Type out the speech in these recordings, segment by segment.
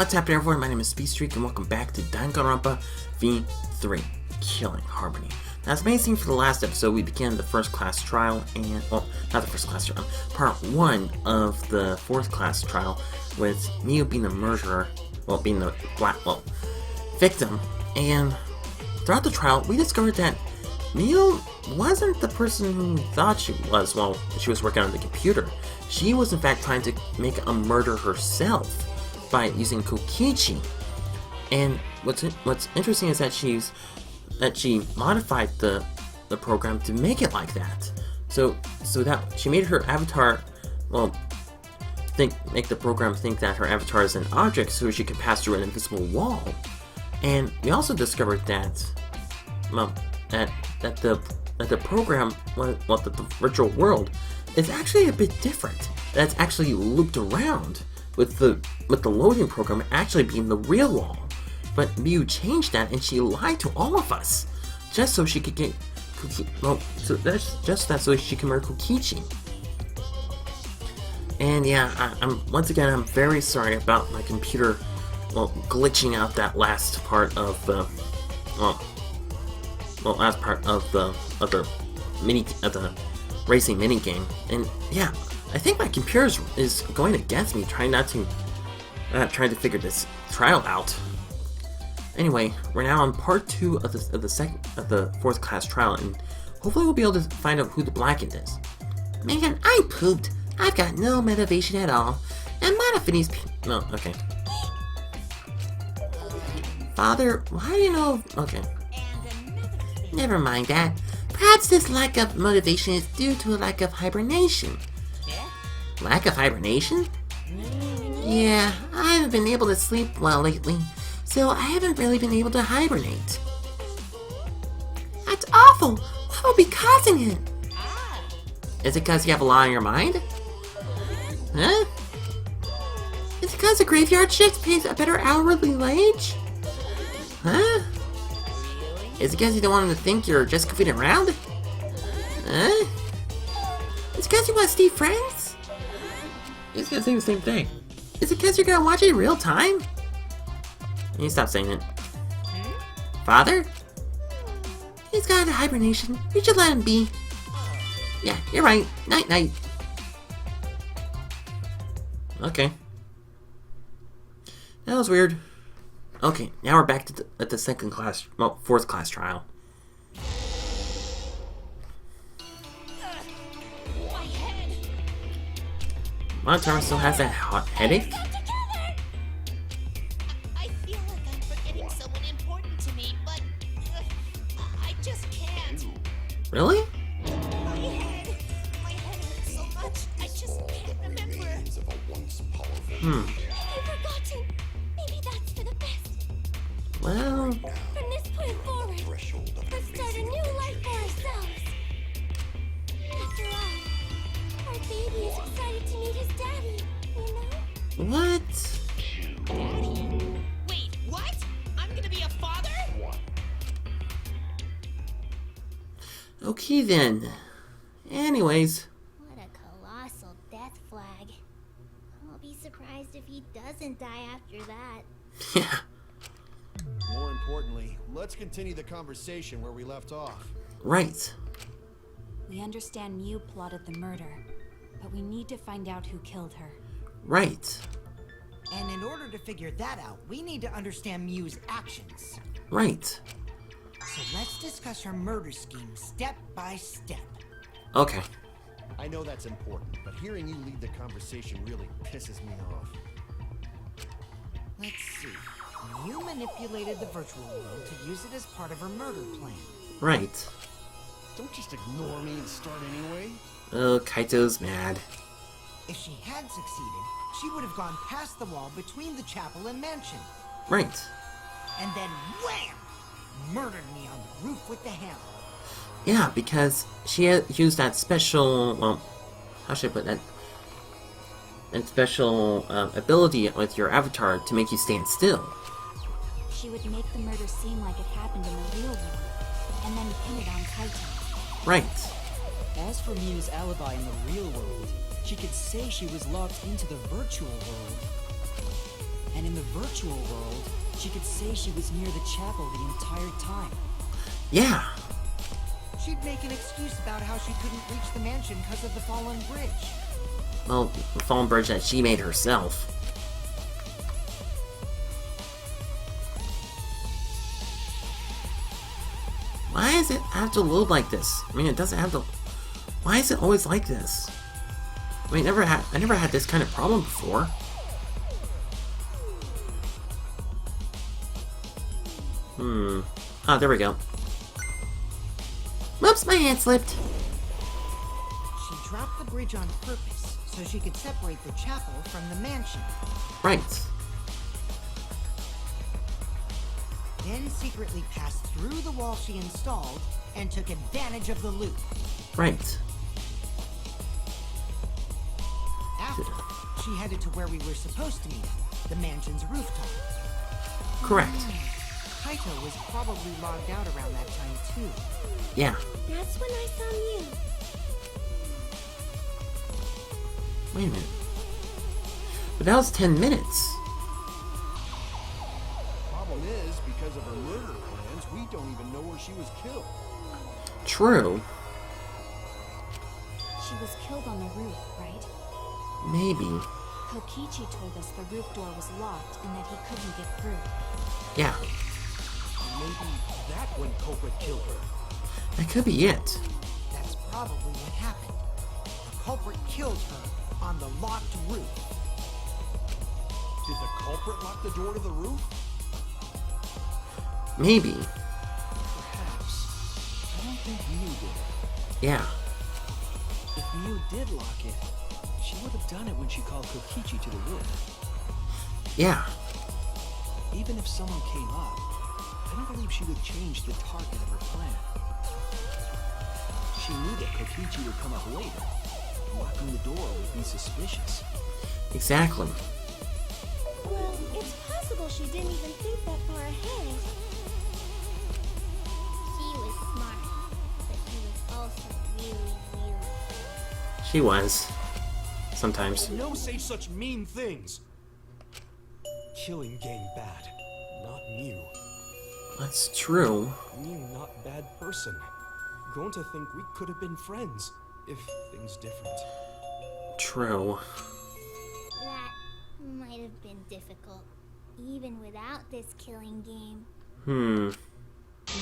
What's happening, everyone? My name is Speedstreak, and welcome back to Danganronpa V3, Killing Harmony. Now, as amazing, for the last episode, we began the first class trial, and, well, not the first class trial, part 1 of the fourth class trial, with Miu being the murderer, well, being the victim, and throughout the trial, we discovered that Miu wasn't the person who we thought she was while she was working on the computer. She was, in fact, trying to make a murder herself by using Kokichi. And what's interesting is that she modified the program to make it like that. So that she made her avatar, well, make the program think that her avatar is an object, so she could pass through an invisible wall. And we also discovered that, well, that the program, the virtual world, is actually a bit different. That's actually looped around, with the loading program actually being the real wall. But Miu changed that, and she lied to all of us, just so she could get so she can murder Kokichi. And yeah, I'm very sorry about my computer, glitching out that last part of the racing mini game. And yeah, I think my computer is going against me, trying to figure this trial out. Anyway, we're now on part 2 of the fourth class trial, and hopefully we'll be able to find out who the Blackened is. Man, I pooped. I've got no motivation at all. And Monofini's no, okay. Father, why do you know? Okay. Never mind that. Perhaps this lack of motivation is due to a lack of hibernation. Lack of hibernation? Yeah, I haven't been able to sleep well lately, so I haven't really been able to hibernate. That's awful! What will be causing it? Is it because you have a lot on your mind? Huh? Is it because the graveyard shift pays a better hourly wage? Huh? Is it because you don't want them to think you're just goofing around? Huh? Is it because you want to stay friends? He's gonna say the same thing. Is it because you're gonna watch it in real time? You stop saying it. Father? He's got a hibernation. You should let him be. Yeah, you're right. Night night. Okay. That was weird. Okay, now we're back to at the fourth class trial. Montara still has that hot headache? I feel like I'm forgetting someone important to me, but I just can't. Really? My head hurts so much. I just can't remember. I've forgotten. Maybe that's for the best. Well, From this point forward, let's start a new life for ourselves. After all, our baby is excited to meet his daddy, you know? what? Daddy? Wait, what? I'm gonna be a father? Okay then. Anyways. What a colossal death flag. I'll be surprised if he doesn't die after that. Yeah. More importantly, let's continue the conversation where we left off. Right. We understand Miu plotted the murder, but we need to find out who killed her. Right. And in order to figure that out, we need to understand Miu's actions. Right. So let's discuss her murder scheme step by step. Okay. I know that's important, but hearing you lead the conversation really pisses me off. Let's see. Miu manipulated the virtual world to use it as part of her murder plan. Right. Don't just ignore me and start anyway. Oh, Kaito's mad. If she had succeeded, she would have gone past the wall between the chapel and mansion. Right. And then wham! Murdered me on the roof with the hammer. Yeah, because she had used that special, well, how should I put that? That special ability with your avatar to make you stand still. She would make the murder seem like it happened in the real world, and then pin it on Kaito. Right. As for Miu's alibi in the real world, she could say she was locked into the virtual world. And in the virtual world, she could say she was near the chapel the entire time. Yeah. She'd make an excuse about how she couldn't reach the mansion because of the fallen bridge. Well, the fallen bridge that she made herself. Why does it have to load like this? I mean, it doesn't have to... Why is it always like this? I mean, I never had this kind of problem before. Ah, there we go. Whoops, my hand slipped. She dropped the bridge on purpose so she could separate the chapel from the mansion. Right. Then secretly passed through the wall she installed and took advantage of the loop. Right. After, she headed to where we were supposed to meet, the mansion's rooftop. Correct. Kaito was probably logged out around that time too. Yeah. That's when I saw Mew. Wait a minute. But that was 10 minutes. Problem is, because of her murder plans, we don't even know where she was killed. True. She was killed on the roof, right? Maybe. Kokichi told us the roof door was locked and that he couldn't get through. Yeah. Maybe that when culprit killed her. That could be it. That's probably what happened. The culprit killed her on the locked roof. Did the culprit lock the door to the roof? Maybe. Perhaps. I don't think Mew did it. Yeah. If Mew did lock it, she would have done it when she called Kokichi to the roof. Yeah. Even if someone came up, I don't believe she would change the target of her plan. She knew that Kokichi would come up later. Locking the door would be suspicious. Exactly. Well, it's possible she didn't even think that far ahead. She was smart, but she was also really bad. She was. Sometimes. No say such mean things. Killing game bad, not Mew. That's true. Mew not bad person. Grown to think we could have been friends if things different. True. That might have been difficult, even without this killing game.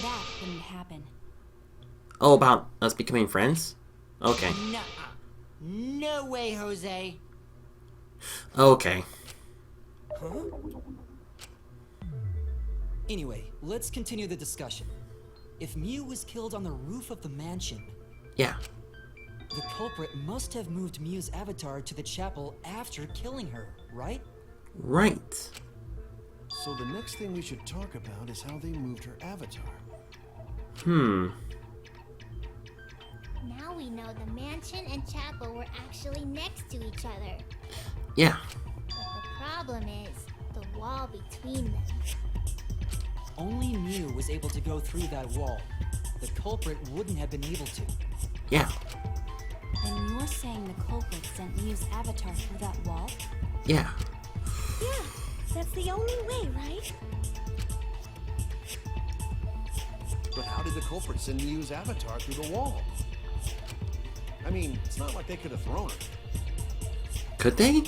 That wouldn't happen. Oh, about us becoming friends? Okay. No way, Jose. Okay. Anyway, let's continue the discussion. If Mew was killed on the roof of the mansion, Yeah. the culprit must have moved Mew's avatar to the chapel after killing her, right? Right. So the next thing we should talk about is how they moved her avatar. Now we know the mansion and chapel were actually next to each other. Yeah. But the problem is the wall between them. Only Mew was able to go through that wall. The culprit wouldn't have been able to. Yeah. Then you're saying the culprit sent Mew's avatar through that wall? Yeah. Yeah, that's the only way, right? But how did the culprit send Mew's avatar through the wall? I mean, it's not like they could have thrown her. Could they?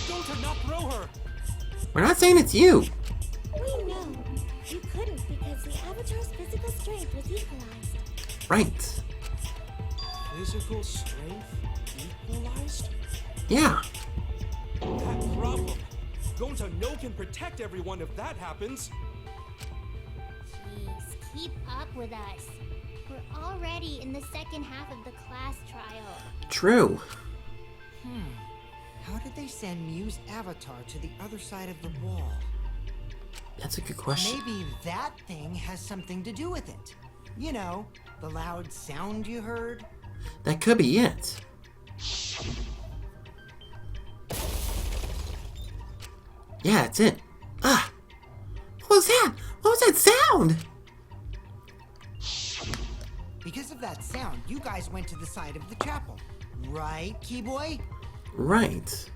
Don't not throw her! We're not saying it's you. We know. You couldn't because the avatar's physical strength was equalized. Right. Physical strength equalized? Yeah. That problem. Gonta no can protect everyone if that happens. Jeez, keep up with us. We're already in the second half of the class trial. True. How did they send Mew's avatar to the other side of the wall? That's a good question. Maybe that thing has something to do with it. You know, the loud sound you heard? That could be it. Yeah, that's it. Ah! What was that? What was that sound? Because of that sound, you guys went to the side of the chapel. Right, Keyboy? Right.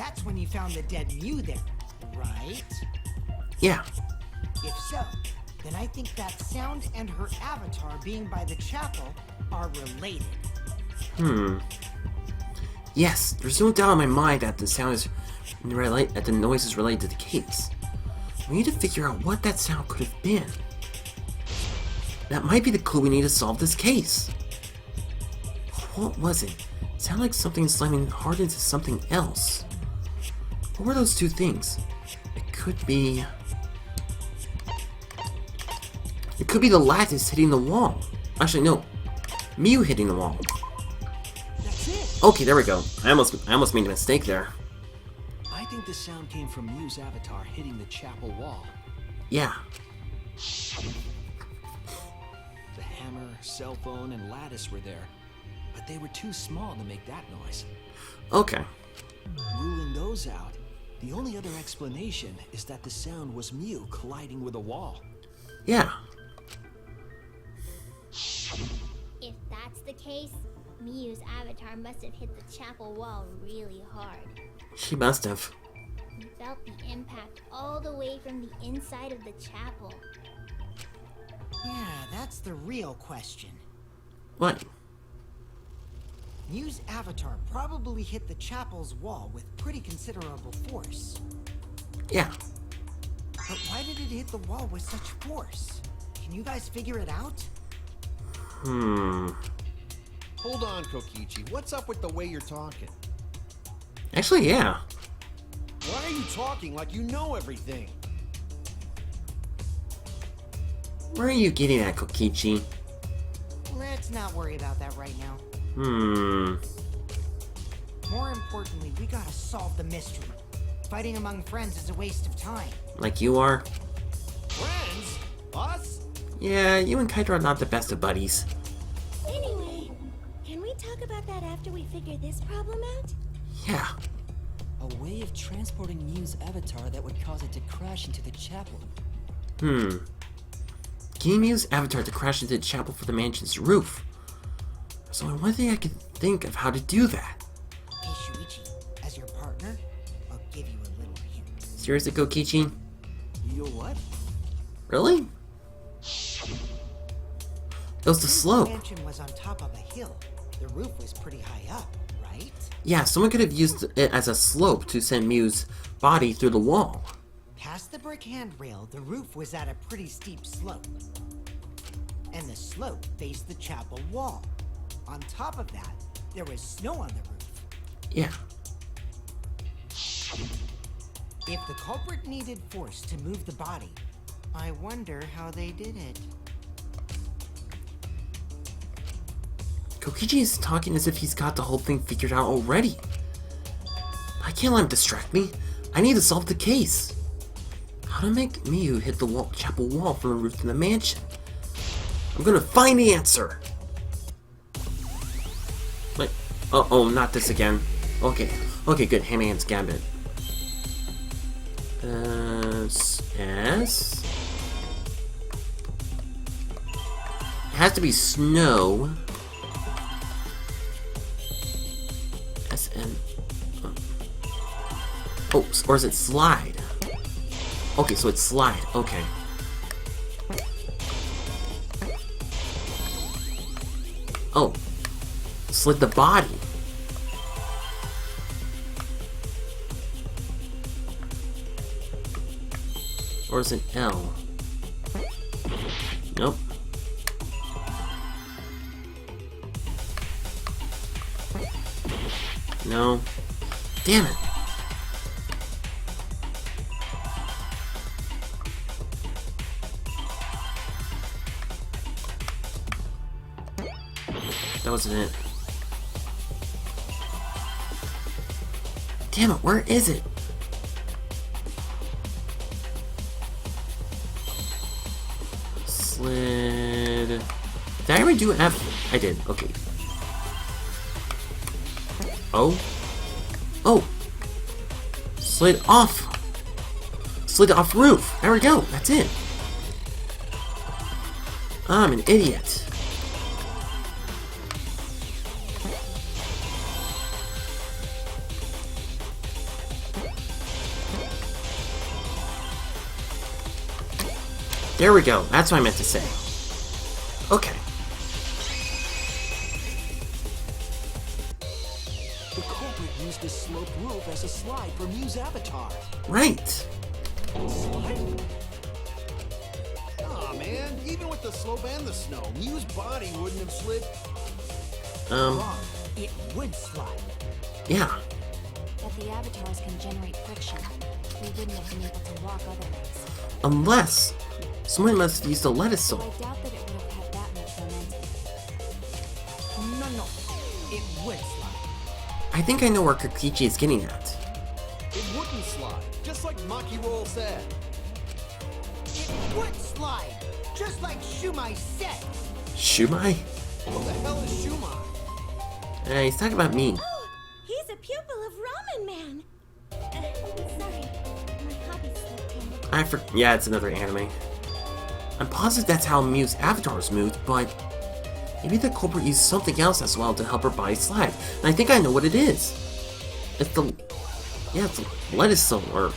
That's when you found the dead Mew there, right? Yeah. If so, then I think that sound and her avatar being by the chapel are related. Yes, there's no doubt in my mind that the sound is that the noise is related to the case. We need to figure out what that sound could have been. That might be the clue we need to solve this case. What was it? It sounded like something slamming hard into something else. What were those two things? It could be the lattice hitting the wall. Actually, no. Mew hitting the wall. That's it. Okay, there we go. I almost made a mistake there. I think the sound came from Mew's avatar hitting the chapel wall. Yeah. The hammer, cell phone, and lattice were there, but they were too small to make that noise. Okay. Ruling those out, the only other explanation is that the sound was Mew colliding with a wall. Yeah. If that's the case, Miyu's avatar must have hit the chapel wall really hard. She must have. He felt the impact all the way from the inside of the chapel. Yeah, that's the real question. What? Mew's avatar probably hit the chapel's wall with pretty considerable force. Yeah. But why did it hit the wall with such force? Can you guys figure it out? Hold on, Kokichi. What's up with the way you're talking? Actually, yeah. Why are you talking like you know everything? Where are you getting at, Kokichi? Let's not worry about that right now. More importantly, we gotta solve the mystery. Fighting among friends is a waste of time. Like you are? Friends? Us? Yeah, you and Kaito are not the best of buddies. Anyway, can we talk about that after we figure this problem out? Yeah. A way of transporting Mew's avatar that would cause it to crash into the chapel. Getting Mew's avatar to crash into the chapel for the mansion's roof. There's only one thing I can think of how to do that. Hey Shuichi, as your partner, I'll give you a little hint. Seriously, Kokichi? You what? Really? It was the The slope. mansion was on top of a hill. The roof was pretty high up, right? Yeah, someone could have used it as a slope to send Mew's body through the wall. Past the brick handrail, the roof was at a pretty steep slope. And the slope faced the chapel wall. On top of that, there was snow on the roof. Yeah. If the culprit needed force to move the body, I wonder how they did it. Kokichi is talking as if he's got the whole thing figured out already. I can't let him distract me. I need to solve the case. How to make Mew hit the chapel wall from the roof of the mansion. I'm gonna find the answer. Wait. Oh, not this again. Okay, good. Hand-Man's Gambit. S. It has to be snow. SN. Oh, or is it slide? Okay, so it's slide. Okay. Oh. Slid the body. Or is it L? Nope. No. Damn it. That wasn't it. Damn it, where is it? Slid. Did I already do F? I did, okay. Oh. Oh. Slid off. Slid off roof. There we go. That's it. I'm an idiot. There we go. That's what I meant to say. Okay. The culprit used this sloped roof as a slide for Mew's avatar. Right. Aw, man. Even with the slope and the snow, Mew's body wouldn't have slid. Wrong. It would slide. Yeah. But the avatars can generate friction. We wouldn't have been able to walk otherwise. Unless someone must have used a lettuce So soul. I doubt that it would have had that much momentum. No. It would slide. I think I know where Kokichi is getting at. It wouldn't slide, just like Maki Roll said. It would slide. Just like Shumai said. Shumai? What the hell is Shumai? He's talking about me. Oh, he's a pupil of Ramen Man. Sorry, my hobby slipped in. Yeah, it's another anime. I'm positive that's how Mew's avatar is moved, but maybe the culprit used something else as well to help her body slide. And I think I know what it is. It's the lettuce soul, or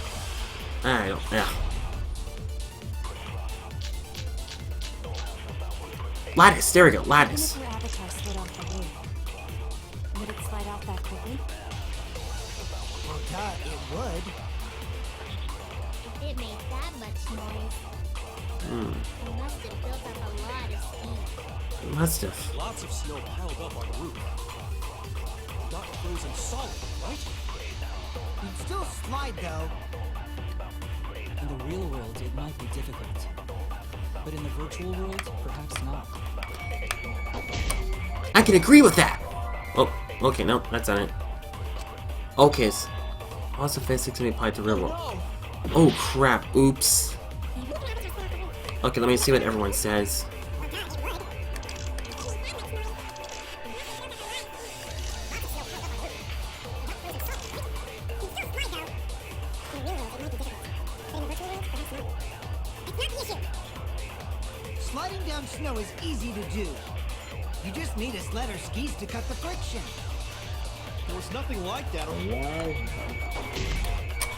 I don't. Yeah. Lattice. There we go. Even Lattice. if her avatar slid off the roof, would it slide out that quickly? Well, duh, it would. If it made that much noise, it must have built up a lot of steam. Must have. Lots of snow piled up on the roof. Not frozen solid, right? You'd still slide, though. In the real world, it might be difficult. But in the virtual world, perhaps not. I can agree with that. Oh, okay, no, that's not it. Okay, so also physics can be applied to real world. Oh crap! Oops. Okay, let me see what everyone says. Sliding down snow is easy to do. You just need a sled or skis to cut the friction. There was nothing like that.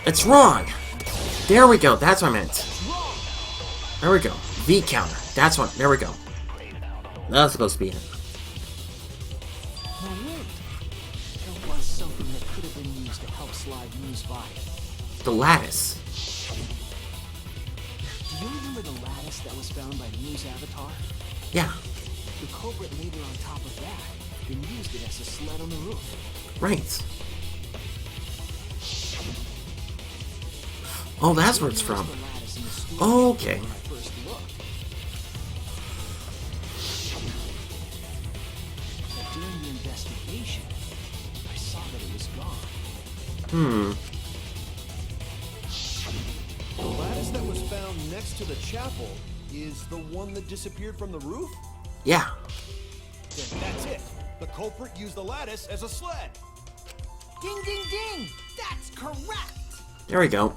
It's wrong. There we go. That's what I meant. There we go. V counter. That's what. There we go. That's supposed to be it. Now wait. There was something that could have been used to help slide Mew's body. The lattice. Do you remember the lattice that was found by Mew's avatar? Yeah. The culprit laid it on top of that, then used it as a sled on the roof. Right. Oh, that's where it's from. The lattice in the studio Okay. when I first looked. But during the investigation, I saw that it was gone. The lattice that was found next to the chapel is the one that disappeared from the roof? Yeah. Then that's it. The culprit used the lattice as a sled. Ding, ding, ding! That's correct! There we go.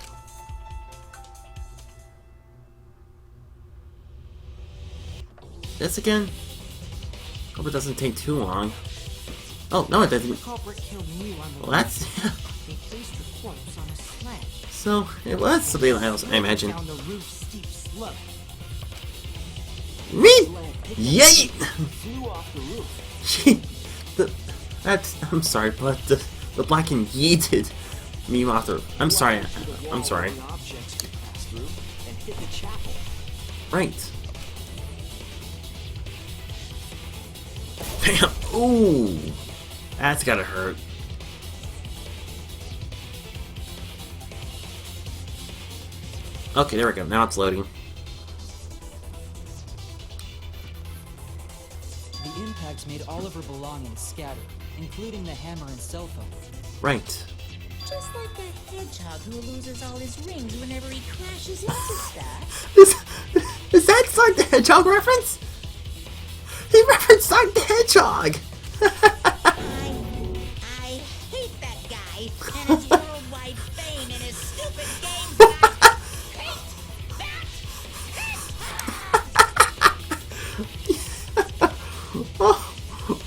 This again? Hope it doesn't take too long. Oh, no it The doesn't. culprit killed Mew on the Well, roof. that's... They placed her corpse on a sled. So, it was something else, I imagine. Down the roof's steep slope. Me! Yay! Flew off the roof. I'm sorry, but the Blackened yeeted me off the... I'm sorry. I'm sorry. The objects could pass through and hit the chapel. Right. Bam! Ooh! That's gotta hurt. Okay, there we go. Now it's loading. The impacts made all of her belongings scattered, including the hammer and cell phone. Right. Just like that hedgehog who loses all his rings whenever he crashes into stuff. Is that Sonic the Hedgehog reference? He referenced Sonic the Hedgehog! I hate that guy and his worldwide fame and his stupid games. I hate that.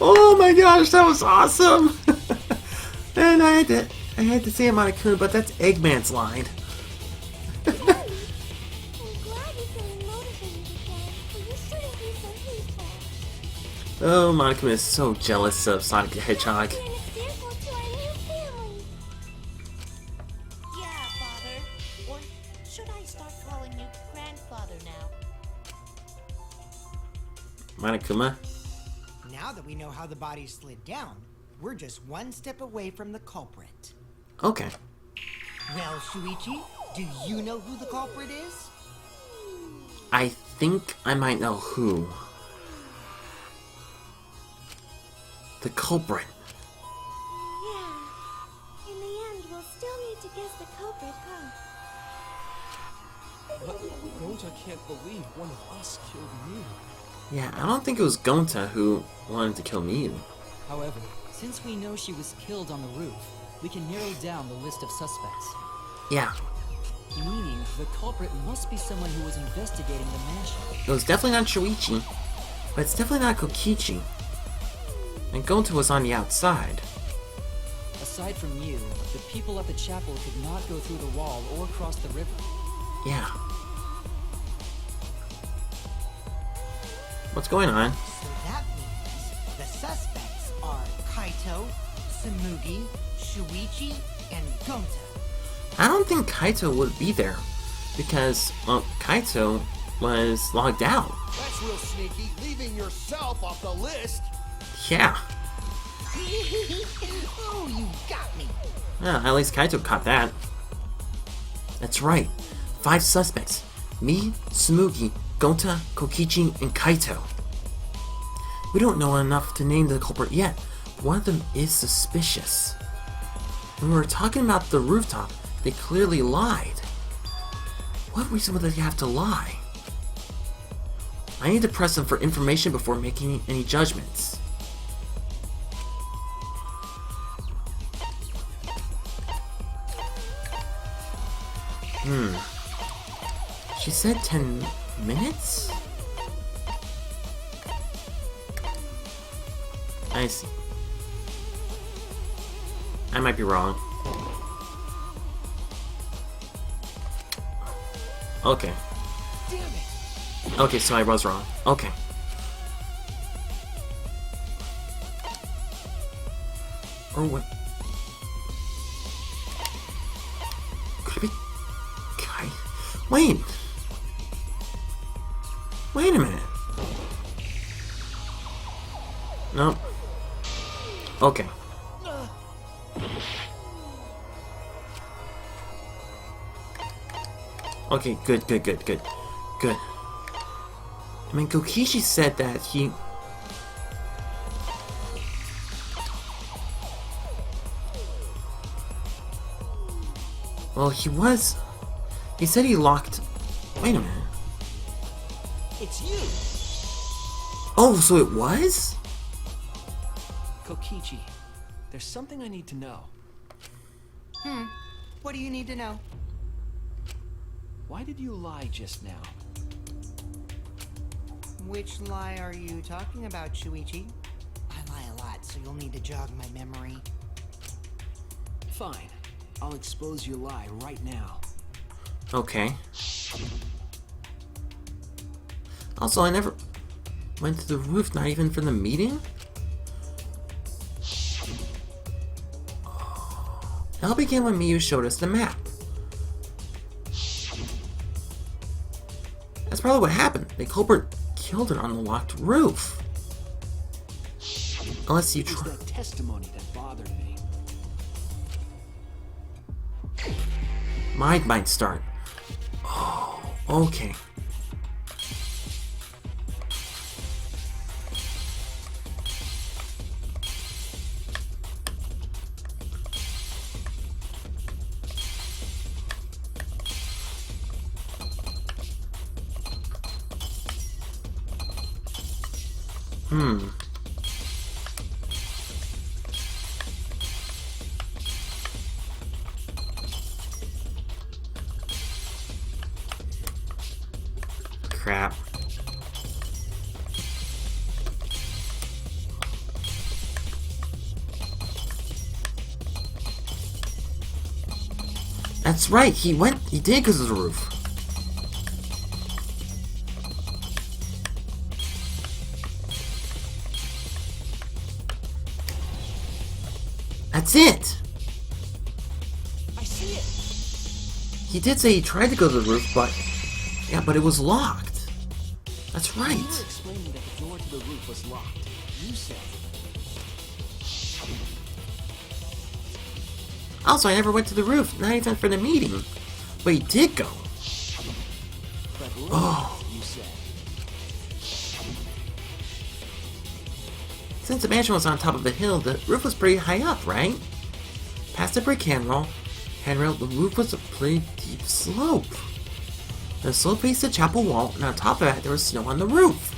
Oh my gosh, that was awesome! And I had to say Monokuma, but that's Eggman's line. I'm glad you're feeling motivated. Oh, Monica is so jealous of Sonic the Hedgehog. You're an example to our new family. Yeah, Father. Or should I start calling you Grandfather now? Monokuma? Now that we know how the body slid down, we're just one step away from the culprit. Okay. Well, Shuichi, do you know who the culprit is? I think I might know who. The culprit. Yeah. In the end, we'll still need to guess the culprit, huh? Gonta can't believe one of us killed Mew. Yeah, I don't think it was Gonta who wanted to kill Mew. However, since we know she was killed on the roof, we can narrow down the list of suspects. Yeah, Meaning, the culprit must be someone who was investigating the mansion. it was definitely not Shuichi, but it's definitely not Kokichi. And Gonta was on the outside. Aside from you, the people at the chapel could not go through the wall or cross the river. Yeah. What's going on? So that means the suspects are Kaito, Samugi, Shuichi, and Gonta. I don't think Kaito would be there, because, well, Kaito was logged out. That's real sneaky, leaving yourself off the list. Yeah. Oh, you got me. Well, at least Kaito caught that. That's right. 5 suspects. Me, Samugi, Gonta, Kokichi, and Kaito. We don't know enough to name the culprit yet, but one of them is suspicious. When we were talking about the rooftop, they clearly lied. What reason would they have to lie? I need to press them for information before making any judgments. She said 10 minutes? I see. I might be wrong. Okay. Damn it. Okay, so I was wrong. Okay. Or what? Could it be Kai? Wait! Wait a minute. Nope. Okay. Okay, good. I mean, Kokichi said that he... Well, he was... He said he locked... Wait a minute. It's you. Oh, so it was? Kokichi, there's something I need to know. What do you need to know? Why did you lie just now? Which lie are you talking about, Shuichi? I lie a lot, so you'll need to jog my memory. Fine. I'll expose your lie right now. Okay. Also, I never went to the roof, not even for the meeting? It all began when Miyu showed us the map. That's probably what happened. The culprit killed her on the locked roof. Unless you It was try. that testimony that bothered me. Mine might start. Oh, okay. Crap. That's right, he did because of the roof. That's it! I see it. He did say he tried to go to the roof, but... Yeah, but it was locked. That's You were right. explaining that the door to the roof was locked. You said. Also, I never went to the roof, not even for the meeting. But he did go. But later, Oh. you said. Since the mansion was on top of the hill, the roof was pretty high up, right? Past the brick handrail, the roof was a pretty deep slope. The slope faced the chapel wall, and on top of that, there was snow on the roof.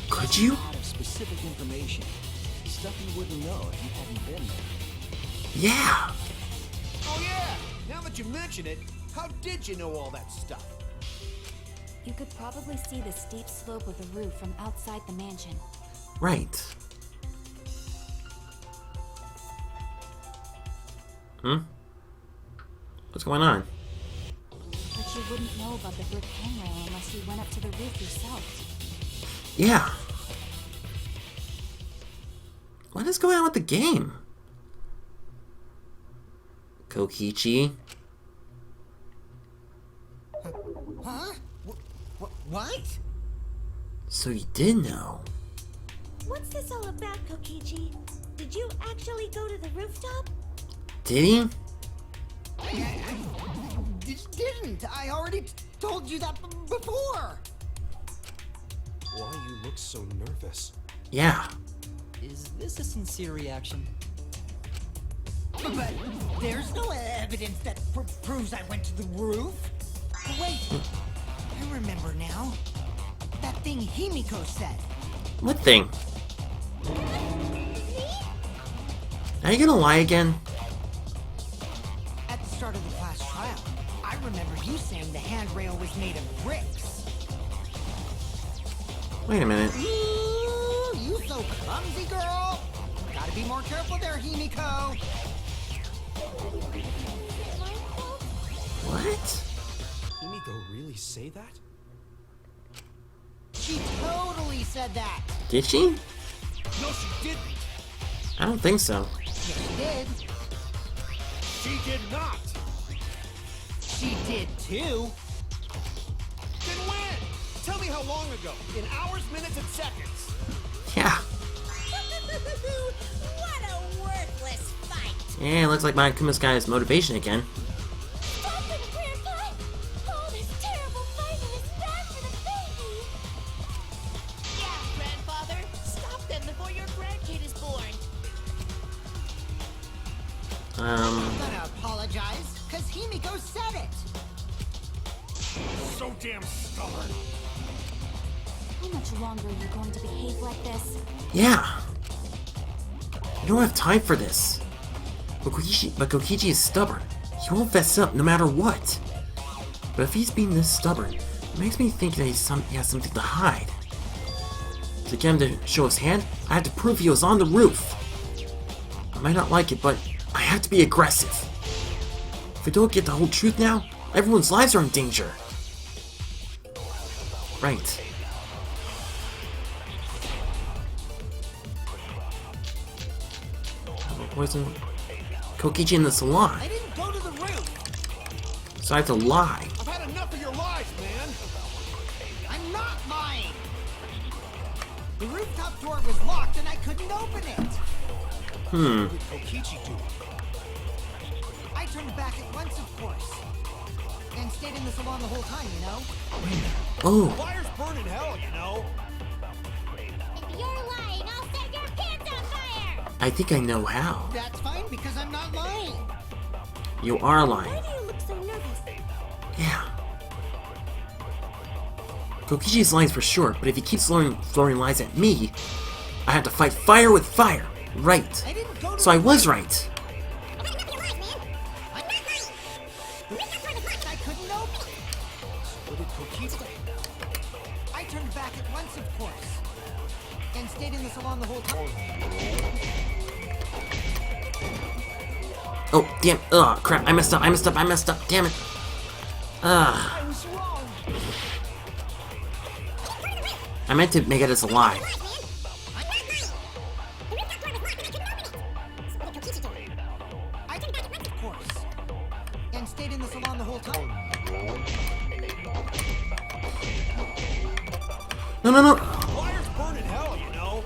Could you? A lot of specific information. Stuff you wouldn't know if you hadn't been there. Yeah. Oh yeah. Now that you mention it, how did you know all that stuff? You could probably see the steep slope of the roof from outside the mansion. Right. What's going on? But you wouldn't know about the brick handrail unless you went up to the roof yourself. Yeah. What is going on with the game? Kokichi? Huh? What? So you did know. What's this all about, Kokichi? Did you actually go to the rooftop? Did he? Didn't. I already told you that before. Why you look so nervous? Yeah. Is this a sincere reaction? But there's no evidence that proves I went to the roof. Wait, I remember now. That thing Himiko said. What thing? Are you gonna lie again? At the start of the class trial, I remember you saying the handrail was made of bricks. Wait a minute. Ooh, you so clumsy, girl. Gotta be more careful there, Himiko. What? Himiko really say that? She totally said that. Did she? No, she didn't. I don't think so. Yes, she did. She did not. She did too. Then when? Tell me how long ago. In hours, minutes, and seconds. Yeah. What a worthless fight! Yeah, looks like my Kuma's got his motivation again. Stop it, Grandpa! All this terrible fighting is bad for the baby! Yeah, grandfather, stop them before your grandkid is born. I'm gonna apologize, cause Himiko said it. So damn stubborn. How much longer are you going to behave like this? Yeah. I don't have time for this. But Kokichi is stubborn. He won't fess up no matter what. But if he's being this stubborn, it makes me think that he has something to hide. To get him to show his hand, I have to prove he was on the roof. I might not like it, but I have to be aggressive. If I don't get the whole truth now, everyone's lives are in danger. Right. Wasn't Kokichi in the salon, I didn't go to the roof. so I have to lie. I've had enough of your lies, man. I'm not lying. The rooftop door was locked and I couldn't open it. What did Kokichi do? I turned back at once, of course. And stayed in the salon the whole time, you know? Oh, Fire's burning hell, you know. If you're lying, I'll set your pants on fire! I think I know how. That's fine because I'm not lying. You are Why lying. do you look so nervous? Yeah. Kokichi's lying for sure, but if he keeps throwing lies at me, I have to fight fire with fire. Right. I didn't go to So I was right. I couldn't open it. What did Kokichi? I turned back at once, of course. And stayed in the salon the whole time. Oh, damn. Oh, crap. I messed up. Damn it. I was wrong. I meant to make it as a lie. No, no, no. Fires burn in hell, you know.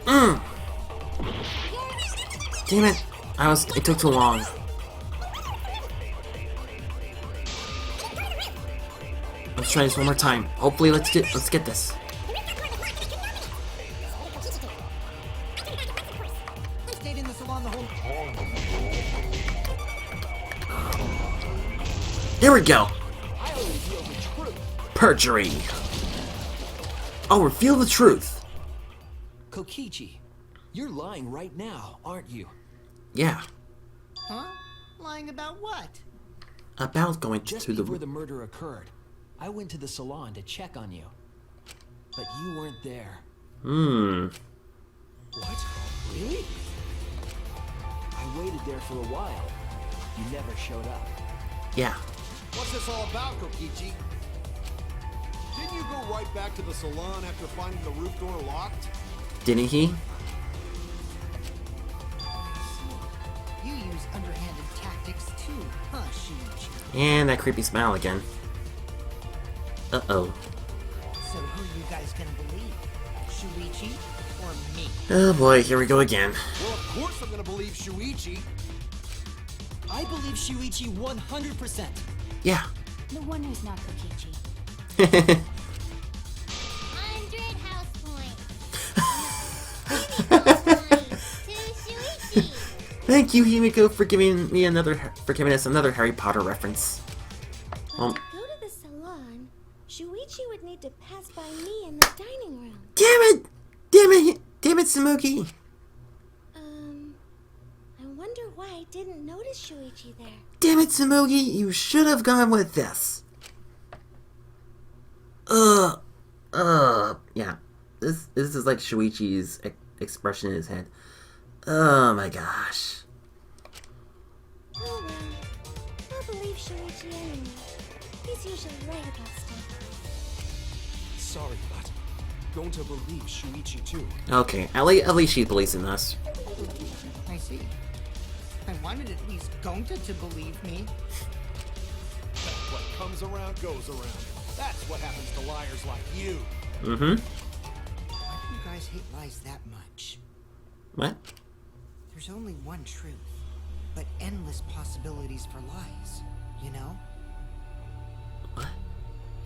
Damn it. It took too long. Let's try this one more time. Hopefully, let's get this. Stayed in the salon the whole Here we go. Perjury. I'll reveal the truth. Kokichi, you're lying right now, aren't you? Yeah. Huh? Lying about what? About going Just to before the... the murder occurred, I went to the salon to check on you. But you weren't there. What? Really? I waited there for a while. You never showed up. Yeah. What's this all about, Kokichi? Didn't you go right back to the salon after finding the roof door locked? Didn't he? You use underhanded tactics too, huh, Shuichi? And that creepy smile again. Uh-oh. So who are you guys gonna believe? Shuichi or me? Oh boy, here we go again. Well, of course I'm gonna believe Shuichi. I believe Shuichi 100%. Yeah. The one who's not Kokichi. 100 house points. Maybe house points to Shuichi. Thank you, Himiko, for giving us another Harry Potter reference. But to go to the salon, Shuichi would need to pass by me in the dining room. Damn it! Damn it! Damn it, Samuki! I wonder why I didn't notice Shuichi there. Damn it, Samugi! You should have gone with this. Yeah. This is like Shuichi's expression in his head. Oh my gosh. Oh well, I'll believe Shuichi anyway. He's usually right about stuff. Sorry, but Gonta believes Shuichi too. Okay, at least she believes in us. I see. I wanted at least Gonta to believe me. What comes around goes around. That's what happens to liars like you. Mm-hmm. Why do you guys hate lies that much? What? There's only one truth, but endless possibilities for lies, you know? What?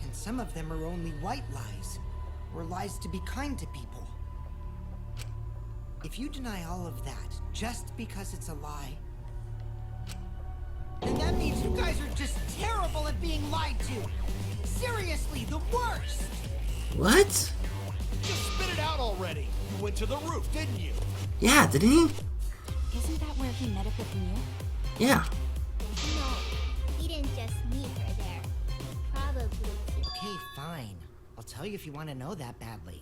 And some of them are only white lies, or lies to be kind to people. If you deny all of that just because it's a lie, then that means you guys are just terrible at being lied to. Seriously, the worst! What? Just spit it out already. You went to the roof, didn't you? Yeah, didn't he? Isn't that where he met up with Mew? Yeah. No, he didn't just meet her there. Probably. Okay, fine. I'll tell you if you want to know that badly.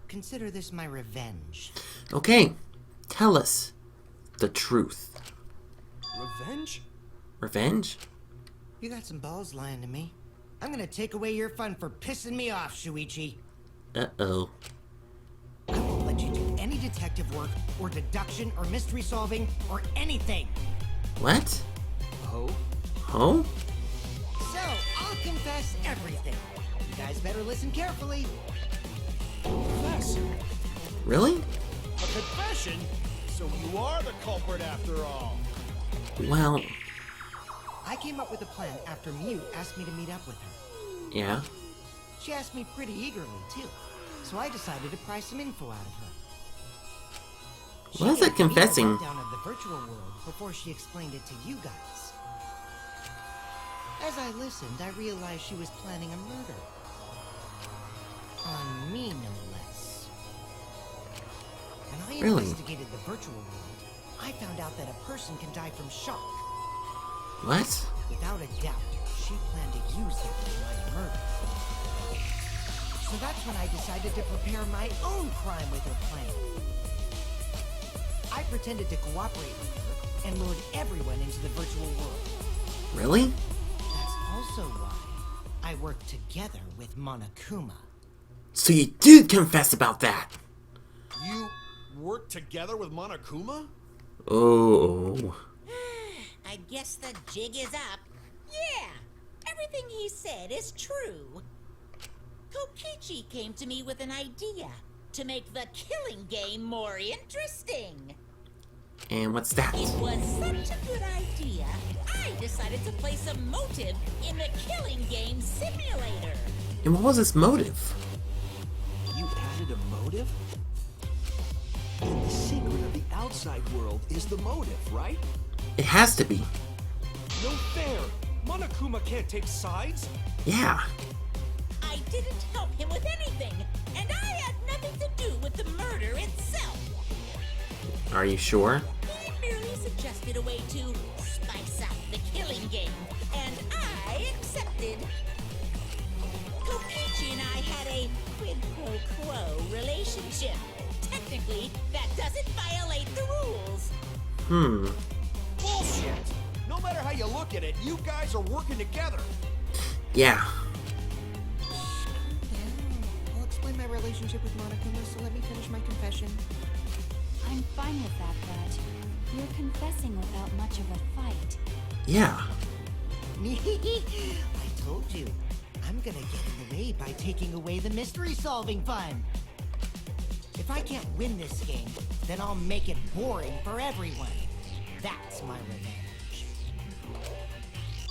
Consider this my revenge. Okay. Tell us the truth. Revenge? Revenge? You got some balls lying to me. I'm gonna take away your fun for pissing me off, Shuichi. Uh-oh. I won't let you do any detective work, or deduction, or mystery solving, or anything. What? Oh? Oh? So, I'll confess everything. You guys better listen carefully. Confess. Really? A confession? So you are the culprit after all. Well, I came up with a plan after Mew asked me to meet up with her. yeah. She asked me pretty eagerly, too. So I decided to pry some info out of her. She What is gave that me a confessing? rundown of the virtual world before she explained it to you guys. As I listened, I realized she was planning a murder. On me, no less. When I Really? investigated the virtual world, I found out that a person can die from shock. What? Without a doubt, she planned to use that in my murder. So that's when I decided to prepare my own crime with her plan. I pretended to cooperate with her and lured everyone into the virtual world. Really? That's also why I worked together with Monokuma. So you did confess about that? You worked together with Monokuma? Oh. I guess the jig is up. Yeah, everything he said is true. Kokichi came to me with an idea to make the killing game more interesting. And what's that? It was such a good idea, I decided to place a motive in the killing game simulator. And what was his motive? You added a motive? And the secret of the outside world is the motive, right? It has to be. No fair! Monokuma can't take sides! Yeah. I didn't help him with anything, and I had nothing to do with the murder itself. Are you sure? He merely suggested a way to spice up the killing game, and I accepted. Kokichi and I had a quid pro quo relationship. Technically, that doesn't violate the rules. Bullshit! No matter how you look at it, you guys are working together. Yeah. I'll explain my relationship with Monokuma, so let me finish my confession. I'm fine with that, but you're confessing without much of a fight. Yeah. I told you. I'm gonna get in the way by taking away the mystery-solving fun. If I can't win this game, then I'll make it boring for everyone. That's my revenge.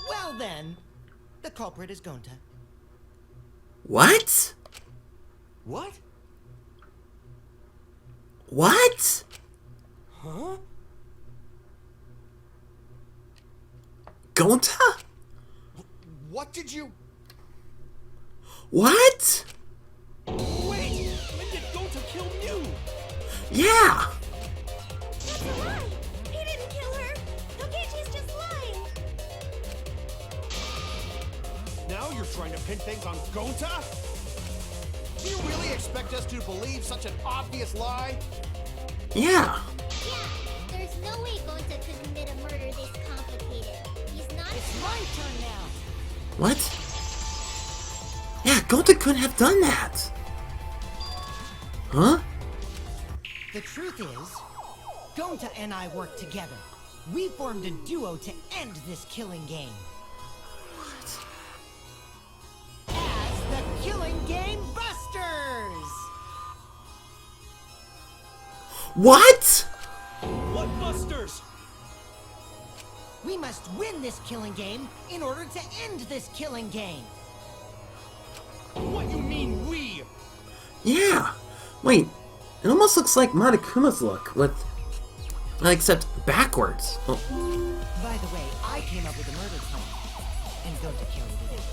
Well then, the culprit is Gonta. What? What? What? Huh? Gonta? What did you... What? Wait! When did Gonta kill Mew? Yeah. That's a lie! He didn't kill her! Kokichi's just lying! Now you're trying to pin things on Gonta? Do you really expect us to believe such an obvious lie? Yeah. Yeah, there's no way Gonta could commit a murder this complicated. He's not. It's my turn now. What? Yeah, Gonta couldn't have done that. Huh? The truth is, Gonta and I worked together. We formed a duo to end this killing game. As the Killing Game Busters! What? What busters? We must win this killing game in order to end this killing game. What you mean, we? Yeah. Wait, it almost looks like Monokuma's look, with... except backwards. Oh. By the way, I came up with a murder plan, and Gonta carried it out.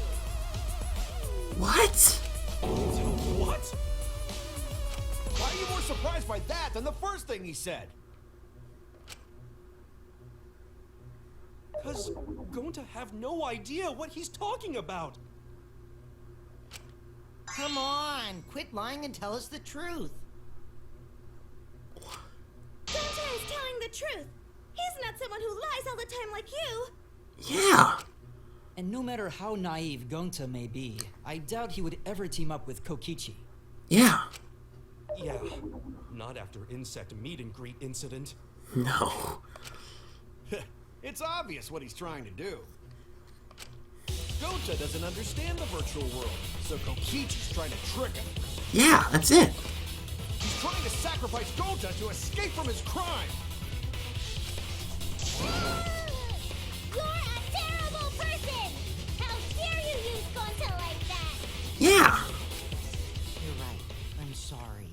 What? What? Why are you more surprised by that than the first thing he said? Cause Gonta have no idea what he's talking about. Come on, quit lying and tell us the truth. Gonta is telling the truth! He's not someone who lies all the time like you! Yeah. And no matter how naive Gonta may be, I doubt he would ever team up with Kokichi. Yeah. Yeah, not after insect meet and greet incident. No. It's obvious what he's trying to do. Gonta doesn't understand the virtual world, so Kokichi's trying to trick him. Yeah, that's it. He's trying to sacrifice Gonta to escape from his crime. You're a terrible person! How dare you use Gonta like that? Yeah. You're right. I'm sorry.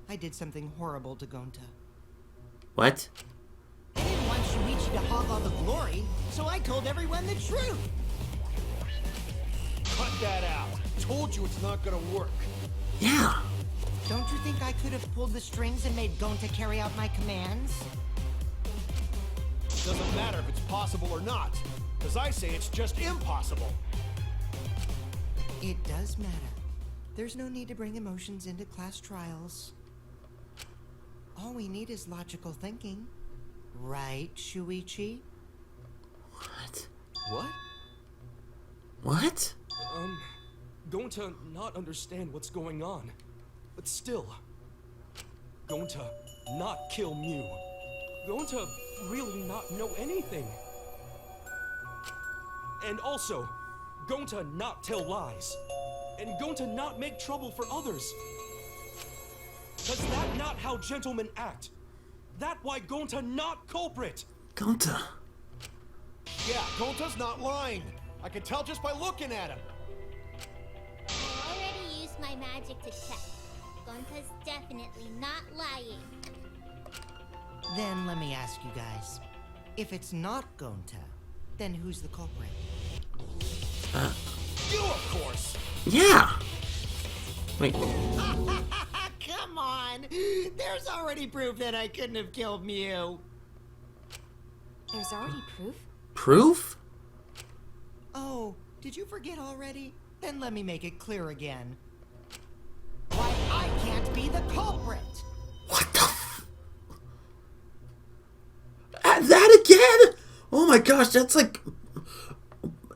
I did something horrible to Gonta. What? I didn't want Shuichi to hog all the glory, so I told everyone the truth. Cut that out. Told you it's not gonna work. Yeah. Don't you think I could have pulled the strings and made Gonta carry out my commands? Doesn't matter if it's possible or not, because I say it's just impossible. It does matter. There's no need to bring emotions into class trials. All we need is logical thinking. Right, Shuichi? What? What? What? Gonta not understand what's going on. But still, Gonta not kill Mew. Gonta really not know anything. And also, Gonta not tell lies. and gonta not make trouble for others. Does that not how gentlemen act? That why gonta not culprit? Gonta. Yeah, Gonta's not lying. I can tell just by looking at him. I already used my magic to check. Gonta's definitely not lying. Then let me ask you guys. If it's not Gonta, then who's the culprit? You, of course. Yeah. Wait. Come on! There's already proof that I couldn't have killed Mew. There's already proof? Proof? Oh, did you forget already? Then let me make it clear again. Why, I can't be the culprit! What the that again? Oh my gosh, that's like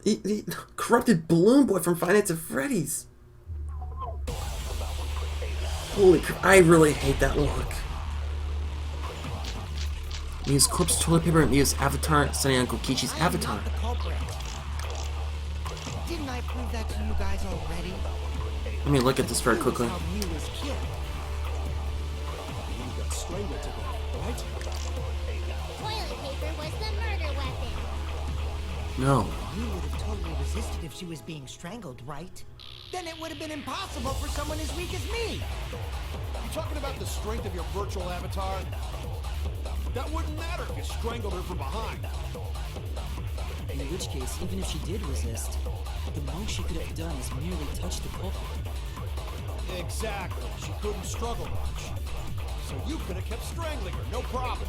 the corrupted balloon boy from Five Nights at Freddy's. Holy crap, I really hate that look. Mew's corpse toilet paper and Mew's avatar standing on Kokichi's avatar. I'm not the culprit. Didn't I prove that to you guys already? Let me look at this very quickly. How Mew was killed. You got strangled to death, right? Toilet paper was the murder weapon. No. You would have totally resisted if she was being strangled, right? Then it would have been impossible for someone as weak as me. You talking about the strength of your virtual avatar? That wouldn't matter if you strangled her from behind. In which case, even if she did resist, the most she could have done is merely touch the culprit. Exactly. She couldn't struggle much. So you could have kept strangling her, no problem.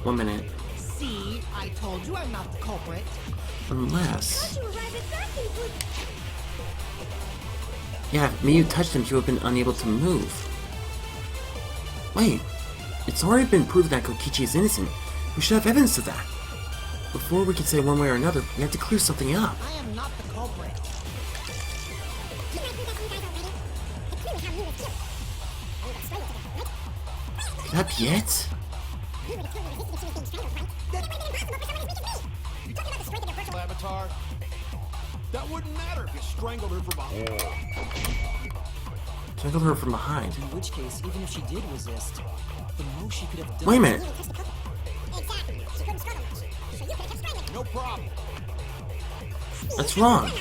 1 minute. See, I told you I'm not the culprit. Unless... You arrive exactly when... Yeah, if Mew touched him, she would have been unable to move. Wait. It's already been proven that Kokichi is innocent. We should have evidence of that. Before we can say one way or another, we have to clear something up. I am not the culprit. Could that be it? Avatar? That wouldn't matter if you strangled her from behind. Strangled her from behind. In which case, even if she did resist, the most she could have done... Wait a minute. No problem. That's wrong.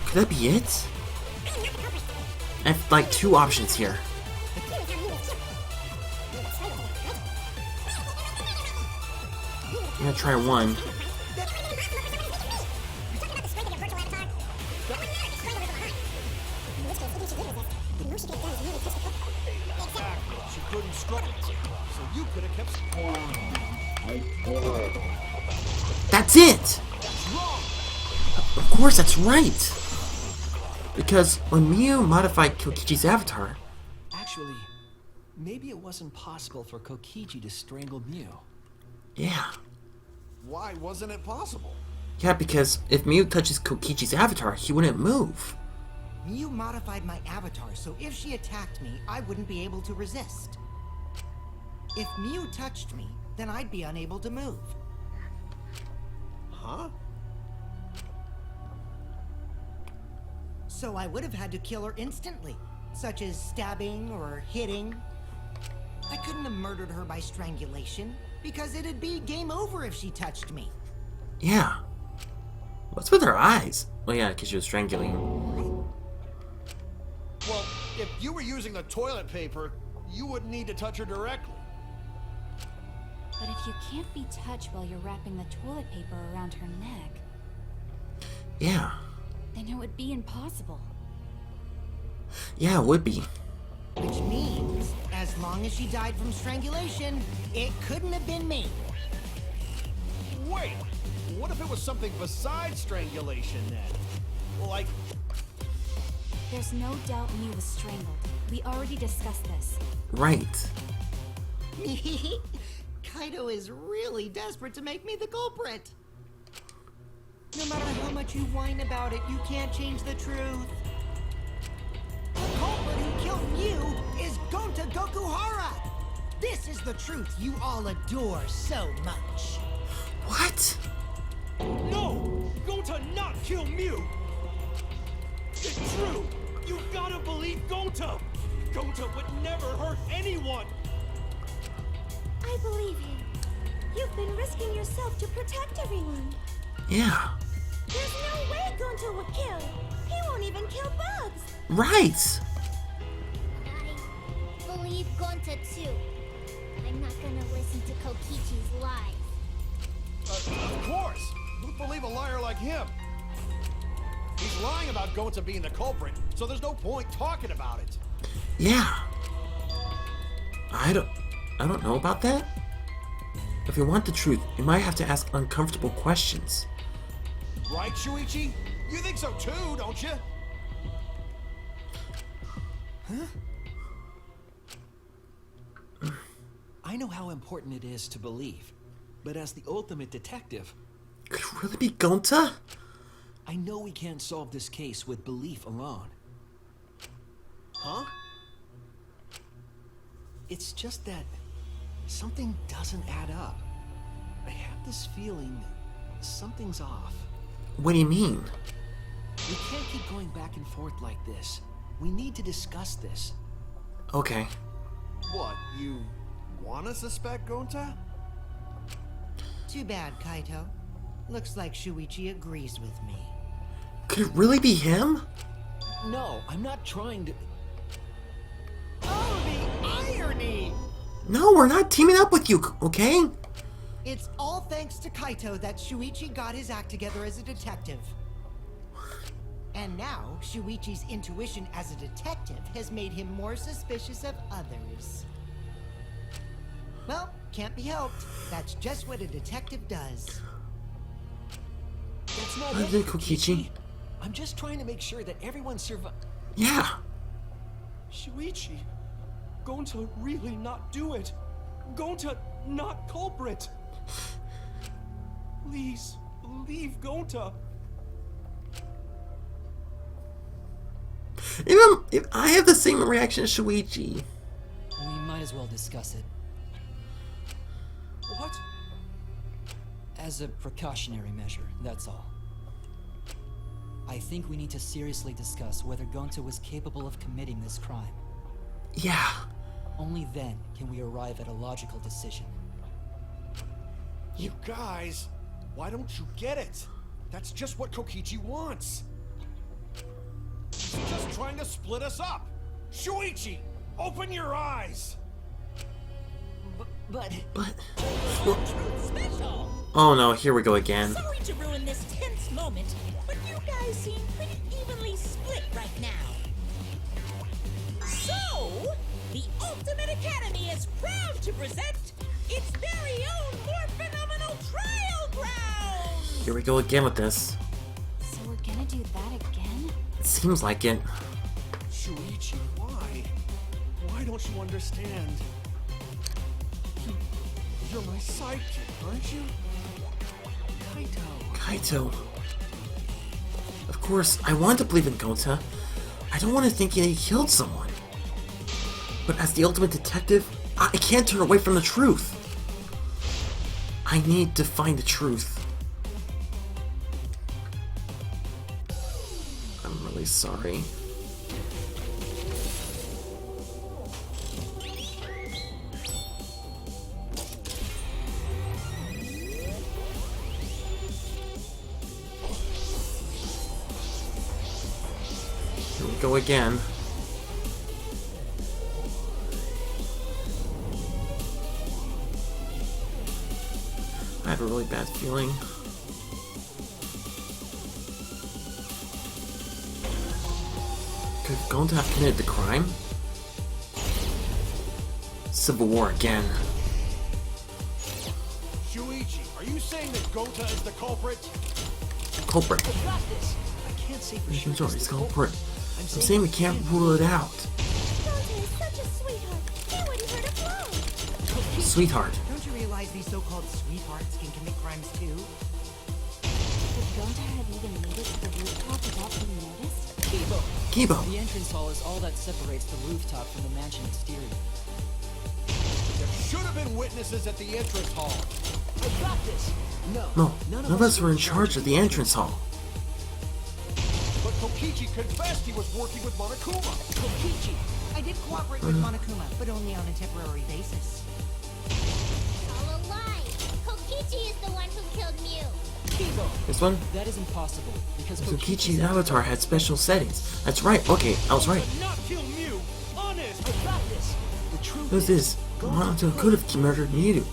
Could that be it? I have like 2 options here. I'm gonna try one. She couldn't struggle, so you could have kept. That's it! Of course, that's right! Because when Mew modified Kokichi's avatar... Actually, maybe it wasn't possible for Kokichi to strangle Mew. Yeah. Why wasn't it possible? Yeah, because if Mew touches Kokichi's avatar, he wouldn't move. Mew modified my avatar, so if she attacked me, I wouldn't be able to resist. If Mew touched me, then I'd be unable to move. Huh? So I would have had to kill her instantly, such as stabbing or hitting. I couldn't have murdered her by strangulation, because it'd be game over if she touched me. Yeah. What's with her eyes? Well, yeah, because she was strangling her. Well, if you were using the toilet paper, you wouldn't need to touch her directly. But if you can't be touched while you're wrapping the toilet paper around her neck, Yeah. then it would be impossible. Yeah, it would be. Which means, as long as she died from strangulation, it couldn't have been me. Wait, what if it was something besides strangulation then? Like, There's no doubt Mew was strangled. We already discussed this. Right. Kaido is really desperate to make me the culprit. No matter how much you whine about it, you can't change the truth. The culprit who killed Mew is Gonta Gokuhara. This is the truth you all adore so much. What? No! Gonta not kill Mew! It's true! You gotta believe Gonta! Gonta would never hurt anyone! I believe him. You've been risking yourself to protect everyone. Yeah. There's no way Gonta would kill. He won't even kill bugs. Right. I believe Gonta too. I'm not gonna listen to Kokichi's lies. Of course! Who'd believe a liar like him? He's lying about Gonta being the culprit, so there's no point talking about it. Yeah. I don't know about that. If you want the truth, you might have to ask uncomfortable questions. Right, Shuichi? You think so too, don't you? I know how important it is to believe, but as the ultimate detective, Could it really be Gonta? I know we can't solve this case with belief alone. Huh? It's just that something doesn't add up. I have this feeling something's off. What do you mean? We can't keep going back and forth like this. We need to discuss this. Okay. What, you wanna suspect Gonta? Too bad, Kaito. Looks like Shuichi agrees with me. Could it really be him? No, I'm not trying to... Oh, the irony! No, we're not teaming up with you, okay? It's all thanks to Kaito that Shuichi got his act together as a detective. And now, Shuichi's intuition as a detective has made him more suspicious of others. Well, can't be helped. That's just what a detective does. That's not I it, think Kokichi. I'm just trying to make sure that everyone survives. Yeah. Shuichi, Gonta really not do it. Gonta not culprit. Please, believe Gonta. Even if I have the same reaction as Shuichi. We might as well discuss it. What? As a precautionary measure, that's all. I think we need to seriously discuss whether Gonta was capable of committing this crime. Yeah. Only then can we arrive at a logical decision. You guys, why don't you get it? That's just what Kokichi wants. He's just trying to split us up. Shuichi, open your eyes. But... Truth special. Oh no, here we go again. Sorry to ruin this tense moment, but you guys seem pretty evenly split right now. So, the Ultimate Academy is proud to present its very own more phenomenal trial ground. Here we go again with this. So we're gonna do that again? It seems like it. Shuichi, why? Why don't you understand? You're my sidekick, aren't you? Kaito. Of course, I want to believe in Gonta. I don't want to think he killed someone. But as the ultimate detective, I can't turn away from the truth. I need to find the truth. I'm really sorry. Here we go again. I have a really bad feeling. Could Gonta have committed the crime? Civil War again. Shuichi, are you saying that Gonta is the culprit? Culprit. I got this. I can't say for sure. He's already he's the culprit. I'm I'm saying we can't rule it out. Gonta is such a sweetheart. He wouldn't hurt a fly. Sweetheart. Don't you realize these so-called sweethearts can commit crimes too? Would Gonta have even made it to the rooftop without being noticed? Kibo. The entrance hall is all that separates the rooftop from the mansion exterior. There should have been witnesses at the entrance hall. I got this. No, No, none of us were in charge of the entrance hall. But Kokichi confessed he was working with Monokuma. Kokichi, I did cooperate with Monokuma, but only on a temporary basis. All a lie. Kokichi is the one who killed Mew. This one? That is impossible, because Kokichi's avatar had special settings. That's right, okay, I was right. Not kill Mew. Honest. I got this. The truth Who's this? Gonta could have murdered Mew.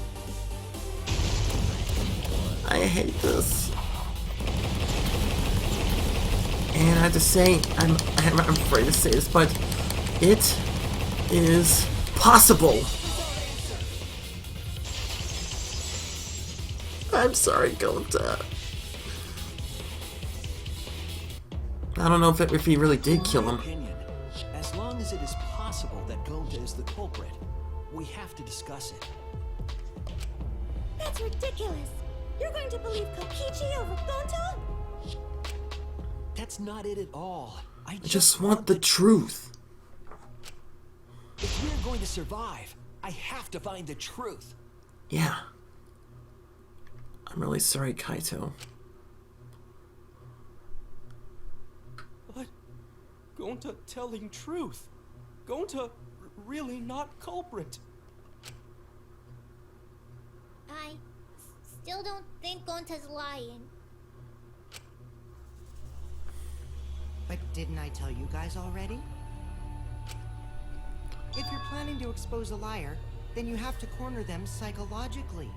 I hate this. And I have to say, I'm afraid to say this, but it is possible. I'm sorry, Gonta. I don't know if he really did kill him. Opinion, as long as it is possible that Gonta is the culprit, we have to discuss it. That's ridiculous. You're going to believe Kokichi over Gonta? That's not it at all. I just want the truth. If we're going to survive, I have to find the truth. Yeah. I'm really sorry, Kaito. But Gonta telling truth. Gonta really not culprit. I still don't think Gonta's lying. But didn't I tell you guys already? If you're planning to expose a liar, then you have to corner them psychologically.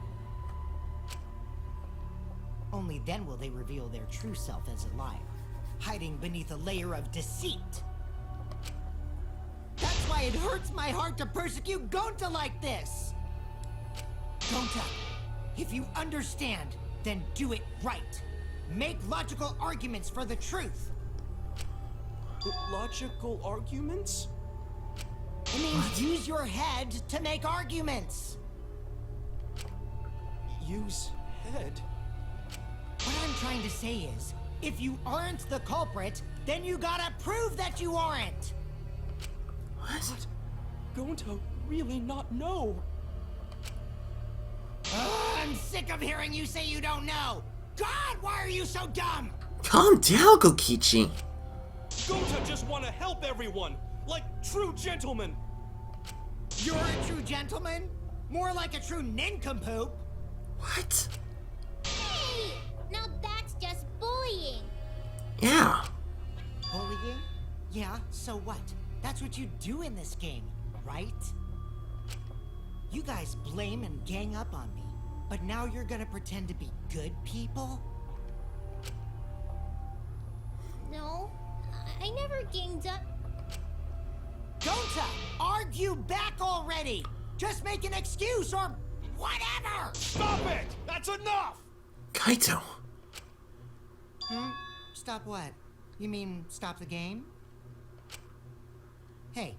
Only then will they reveal their true self as a liar, hiding beneath a layer of deceit. That's why it hurts my heart to persecute Gonta like this! Gonta, if you understand, then do it right. Make logical arguments for the truth. Logical arguments? It means use your head to make arguments. Use head? What I'm trying to say is, if you aren't the culprit, then you gotta prove that you aren't. What? Gonta really not know? I'm sick of hearing you say you don't know. God, why are you so dumb? Calm down, Kokichi. Gonta just want to help everyone, like true gentlemen. You're a true gentleman? More like a true nincompoop. What? Hey! Now that's just bullying. Yeah. Bullying? Yeah, so what? That's what you do in this game, right? You guys blame and gang up on me, but now you're gonna pretend to be good people? No, I never ganged up. Gonta, argue back already! Just make an excuse or whatever! Stop it! That's enough! Kaito. Stop what? You mean stop the game? Hey,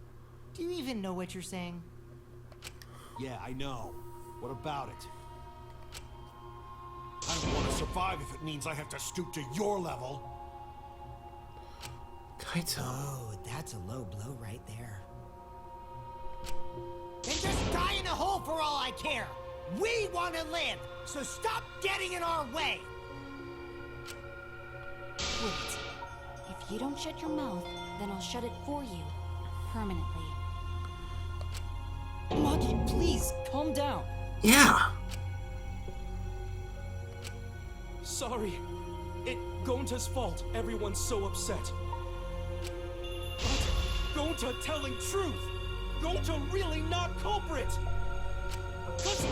do you even know what you're saying? Yeah, I know. What about it? I don't want to survive if it means I have to stoop to your level. Kaito. Oh, that's a low blow right there. Then just die in a hole for all I care! We want to live, so stop getting in our way! Wait. If you don't shut your mouth, then I'll shut it for you. Permanently. Maki, please, calm down. Yeah. Sorry. Gonta's fault. Everyone's so upset. But Gonta telling truth. Gonta really not culprit. Cause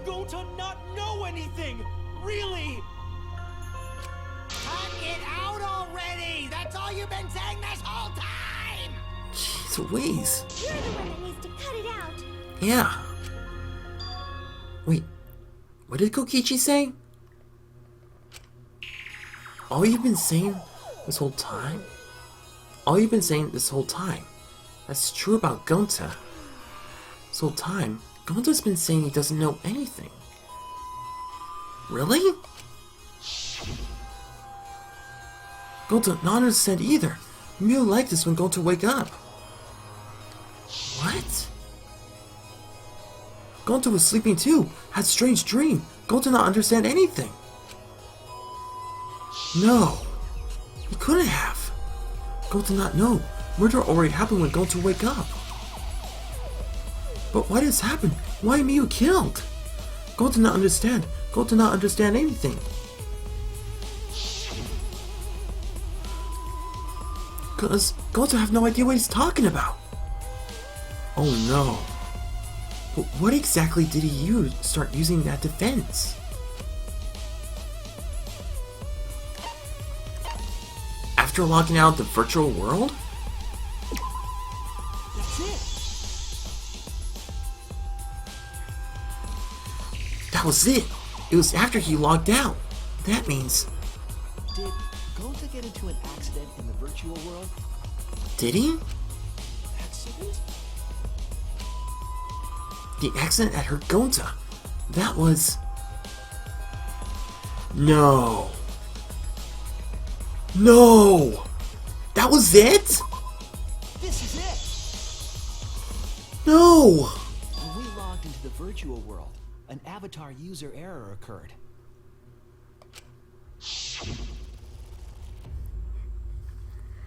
Gonta not know anything. Really. Cut it out already! That's all you've been saying this whole time! Jeez Louise. You're the one that needs to cut it out. Yeah. Wait. What did Kokichi say? All you've been saying this whole time? All you've been saying this whole time. That's true about Gonta. This whole time, Gonta's been saying he doesn't know anything. Really? Gonta not understand either. Mew liked this when Gonta wake up. What? Gonta was sleeping too. Had strange dream. Gonta not understand anything. No. He couldn't have. Gonta not know. Murder already happened when Gonta wake up. But why this happened? Why Miu killed? Gonta not understand. Gonta not understand anything. Cause Gonta have no idea what he's talking about. Oh no. But what exactly did he start using that defense? After logging out the virtual world? That's it. That was it. It was after he logged out. That means... Did Gonta get into an accident in the virtual world? Did he? Accident? The accident that hurt Gonta. That was... No. No! That was it? This is it! No! When we logged into the virtual world, an avatar user error occurred.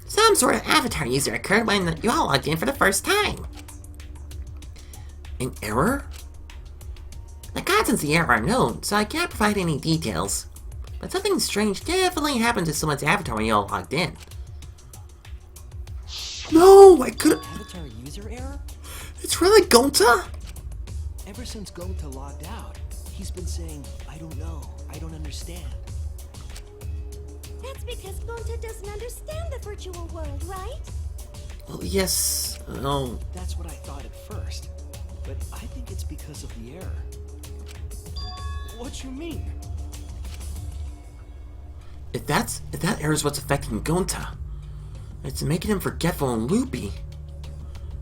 Some sort of avatar user occurred when you all logged in for the first time. An error? The contents of the error are known, so I can't provide any details. But something strange definitely happened to someone's avatar when you all logged in. No, I could've... Avatar user error? It's really Gonta? Ever since Gonta logged out, he's been saying, I don't know, I don't understand. That's because Gonta doesn't understand the virtual world, right? Well, yes. Oh, That's what I thought at first, but I think it's because of the error. What you mean? if that error is what's affecting Gonta, it's making him forgetful and loopy,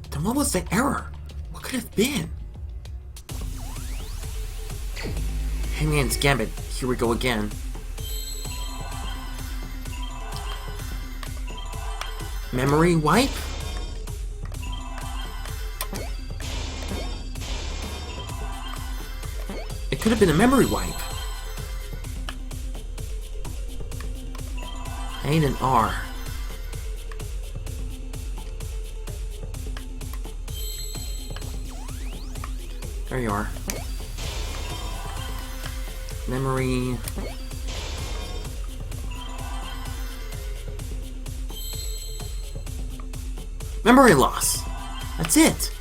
then what was the error? What could it have been? Hangman's Gambit, here we go again. Memory wipe? It could have been a memory wipe. I need an R. There you are. Memory. Memory loss. That's it.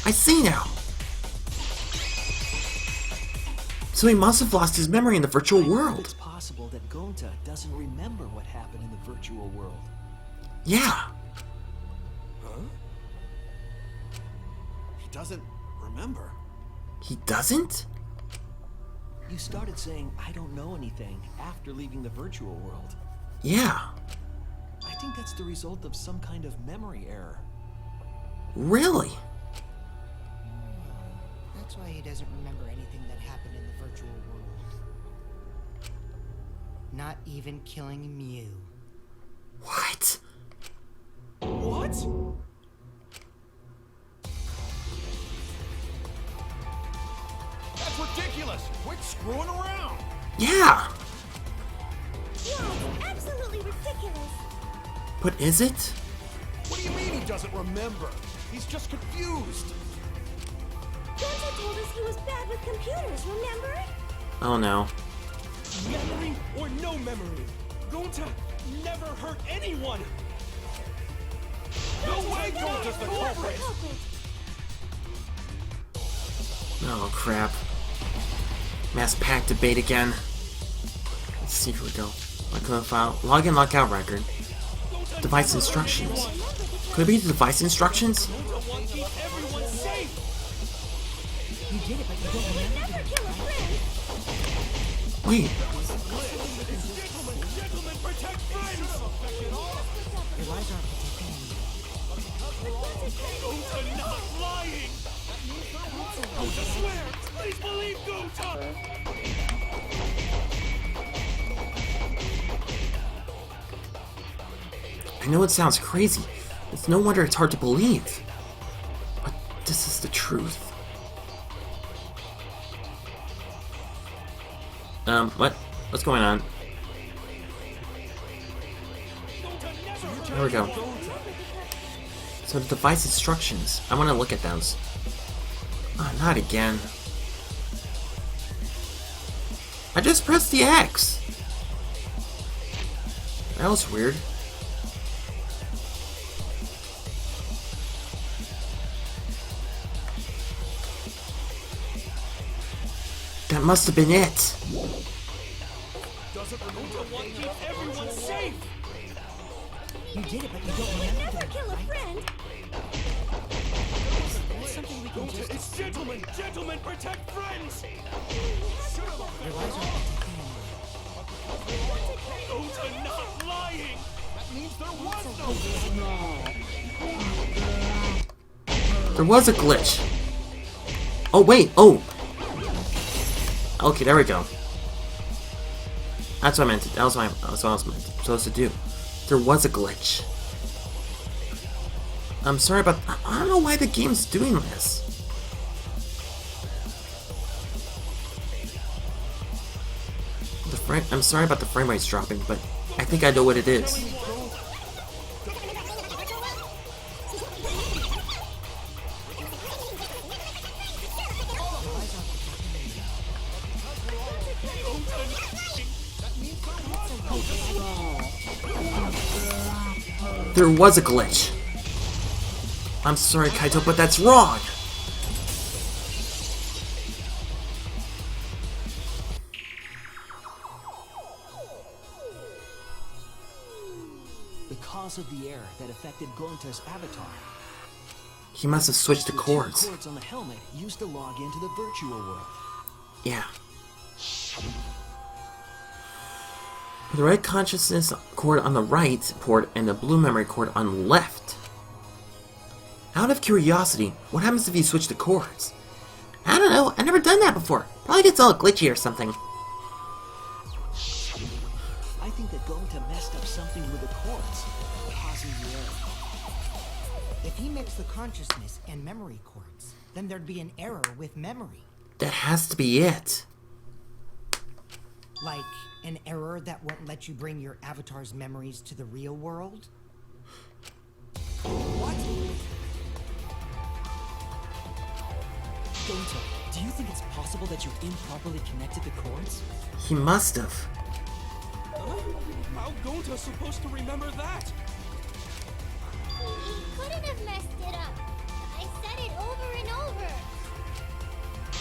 I see now. So he must have lost his memory in the virtual world. It's possible that Gonta doesn't remember what happened in the virtual world. Yeah. He doesn't remember. He doesn't? You started saying, I don't know anything, after leaving the virtual world. Yeah. I think that's the result of some kind of memory error. Really? That's why he doesn't remember anything that happened in the virtual world. Not even killing Mew. What? What? That's ridiculous! Quit screwing around! Yeah. Yeah, it's absolutely ridiculous. But is it? What do you mean he doesn't remember? He's just confused. Gonta told us he was bad with computers, remember? Oh no. Memory or no memory? Gonta never hurt anyone! No way Gonta's the culprit! Oh crap. Mass pack debate again. Let's see, here we go. Login file. Login, lockout record. Device instructions. Could it be the device instructions? Gonta wants to keep everyone safe! You did it, but you don't remember. Never kill a friend. Wait. Gentlemen, protect friends! Your lies aren't protecting you. Gonta not lying! Gonta swear! Please believe Gonta! I know it sounds crazy. It's no wonder it's hard to believe. But this is the truth. What? What's going on? There we go. So the device instructions. I want to look at those. Oh, not again. I just pressed the X. That was weird. That must have been it. Doesn't Gonta want to keep everyone safe? You did it, but you don't remember Never doing it, kill a right? friend. Something we can Gonta, just... it's gentlemen! Gentlemen, protect friends! Your lies aren't Gonta not lying! That means there was no... There was a glitch. Oh wait, oh. Okay, there we go. That's what I meant. That's what I was supposed to do. There was a glitch. I'm sorry about. I don't know why the game's doing this. I'm sorry about the frame rates dropping, but I think I know what it is. There was a glitch. I'm sorry, Kaito, but that's wrong. The cause of the error that affected Gonta's avatar. He must have switched the The two cords. cords on the helmet used to log into the virtual world. Yeah. The red consciousness cord on the right port and the blue memory cord on the left. Out of curiosity, what happens if you switch the cords? I don't know, I've never done that before. Probably gets all glitchy or something. I think that Gonta messed up something with the cords, causing the error. If he mixed the consciousness and memory cords, then there'd be an error with memory. That has to be it. Like an error that won't let you bring your avatar's memories to the real world? What? Gonta, do you think it's possible that you improperly connected the cords? He must have. How Gonta's supposed to remember that? He couldn't have messed it up. I said it over and over.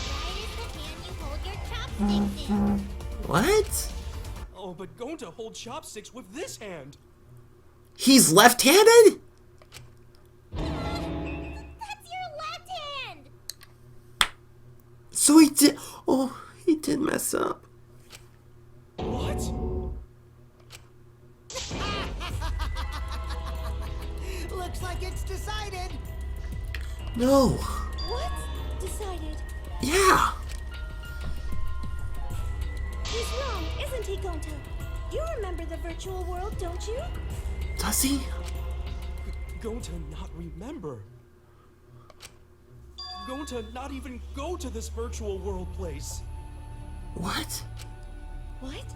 Right is the hand you hold your chopsticks in. What? Oh, but Gonta holds chopsticks with this hand. He's left-handed? That's your left hand! So he did. Oh, he did mess up. What? Looks like it's decided! No. What? Decided. Yeah. He's wrong, isn't he, Gonta? You remember the virtual world, don't you? Does he? Gonta not remember. Gonta not even go to this virtual world place. What? What?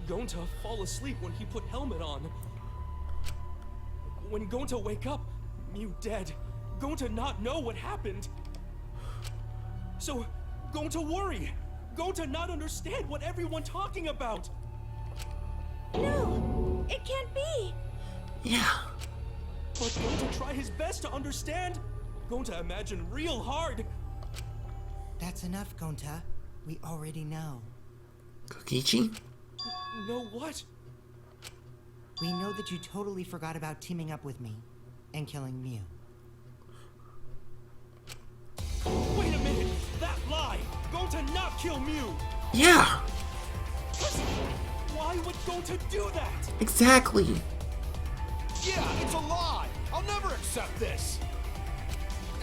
Gonta fall asleep when he put helmet on. When Gonta wake up, Mew dead. Gonta not know what happened. So, Gonta worry. Gonta not understand what everyone talking about. No, it can't be. Yeah. But Gonta try his best to understand. Gonta imagine real hard. That's enough, Gonta. We already know. Kokichi? Know what? We know that you totally forgot about teaming up with me and killing Mew. Wait a minute! That lie! Gonta not kill Mew! Yeah. Why would Gonta do that? Exactly. Yeah, it's a lie! I'll never accept this!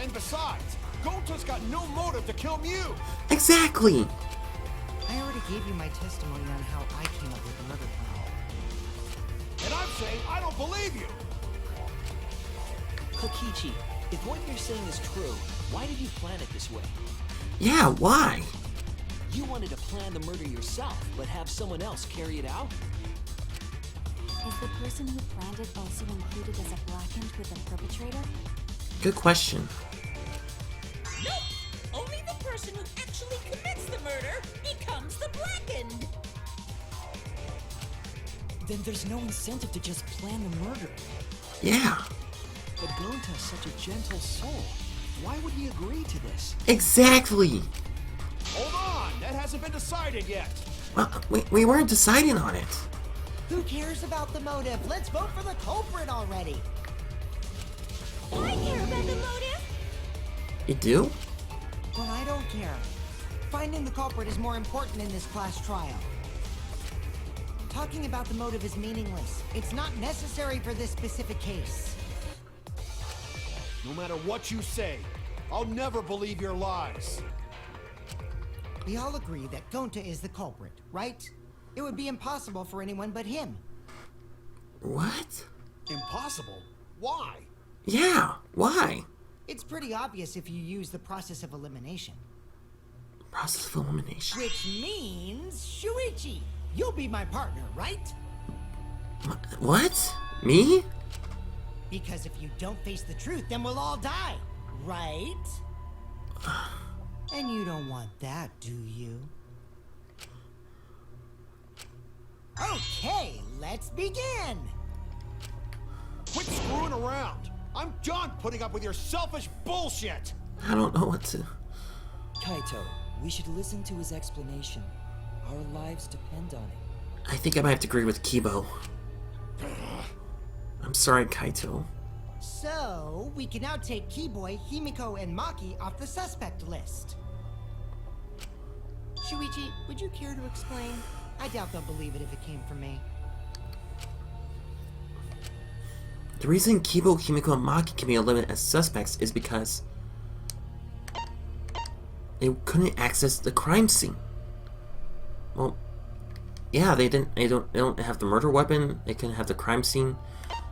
And besides, Gonta's got no motive to kill Mew! Exactly. I already gave you my testimony on how I came up with the murder plan. And I'm saying I don't believe you! Kokichi, if what you're saying is true, why did you plan it this way? Yeah, why? You wanted to plan the murder yourself, but have someone else carry it out? Is the person who planned it also included as a Blackened with the perpetrator? Good question. Nope! Only the person who actually commits the murder becomes the Blackened! Then there's no incentive to just plan the murder. Yeah, But Gonta's such a gentle soul. Why would he agree to this? exactly. Hold on, that hasn't been decided yet. Well, we weren't deciding on it. Who cares about the motive? Let's vote for the culprit already. I care about the motive. You do? Well, I don't care. Finding the culprit is more important in this class trial. Talking about the motive is meaningless. It's not necessary for this specific case. No matter what you say, I'll never believe your lies. We all agree that Gonta is the culprit, right? It would be impossible for anyone but him. What? Impossible? Why? Yeah, why? It's pretty obvious if you use the process of elimination. Process of elimination. Which means, Shuichi, you'll be my partner, right? What? Me? Because if you don't face the truth, then we'll all die, right? And you don't want that, do you? Okay, let's begin! Quit screwing around. I'm done putting up with your selfish bullshit. I don't know what to... Kaito, we should listen to his explanation. Our lives depend on it. I think I might have to agree with Kibo. I'm sorry, Kaito. So, we can now take Keyboy, Himiko, and Maki off the suspect list. Shuichi, would you care to explain? I doubt they'll believe it if it came from me. The reason Kibo, Himiko, and Maki can be eliminated as suspects is because they couldn't access the crime scene. Well, yeah, they don't have the murder weapon. They couldn't have the crime scene.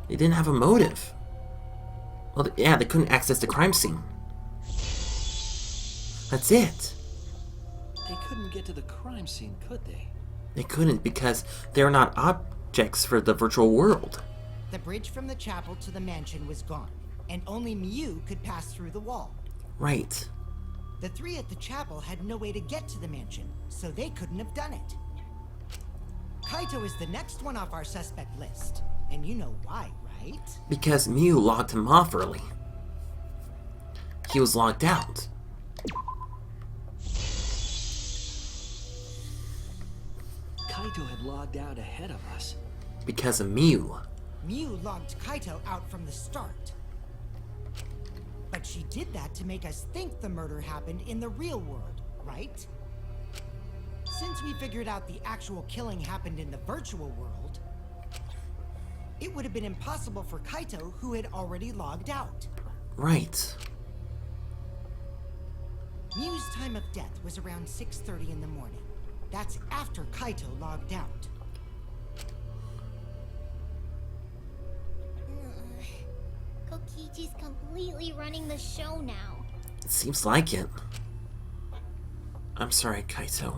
They didn't have a motive. Well, yeah, they couldn't access the crime scene. That's it. They couldn't get to the crime scene, could they? They couldn't because they're not objects for the virtual world. The bridge from the chapel to the mansion was gone, and only Miu could pass through the wall. Right. The three at the chapel had no way to get to the mansion, so they couldn't have done it. Kaito is the next one off our suspect list, and you know why, right? Because Miu logged him off early. He was logged out. Kaito had logged out ahead of us. Because of Miu. Miu logged Kaito out from the start. But she did that to make us think the murder happened in the real world, right? Since we figured out the actual killing happened in the virtual world, it would have been impossible for Kaito, who had already logged out. Right. Miu's time of death was around 6:30 in the morning. That's after Kaito logged out. Kokichi's completely running the show now. It seems like it. I'm sorry, Kaito.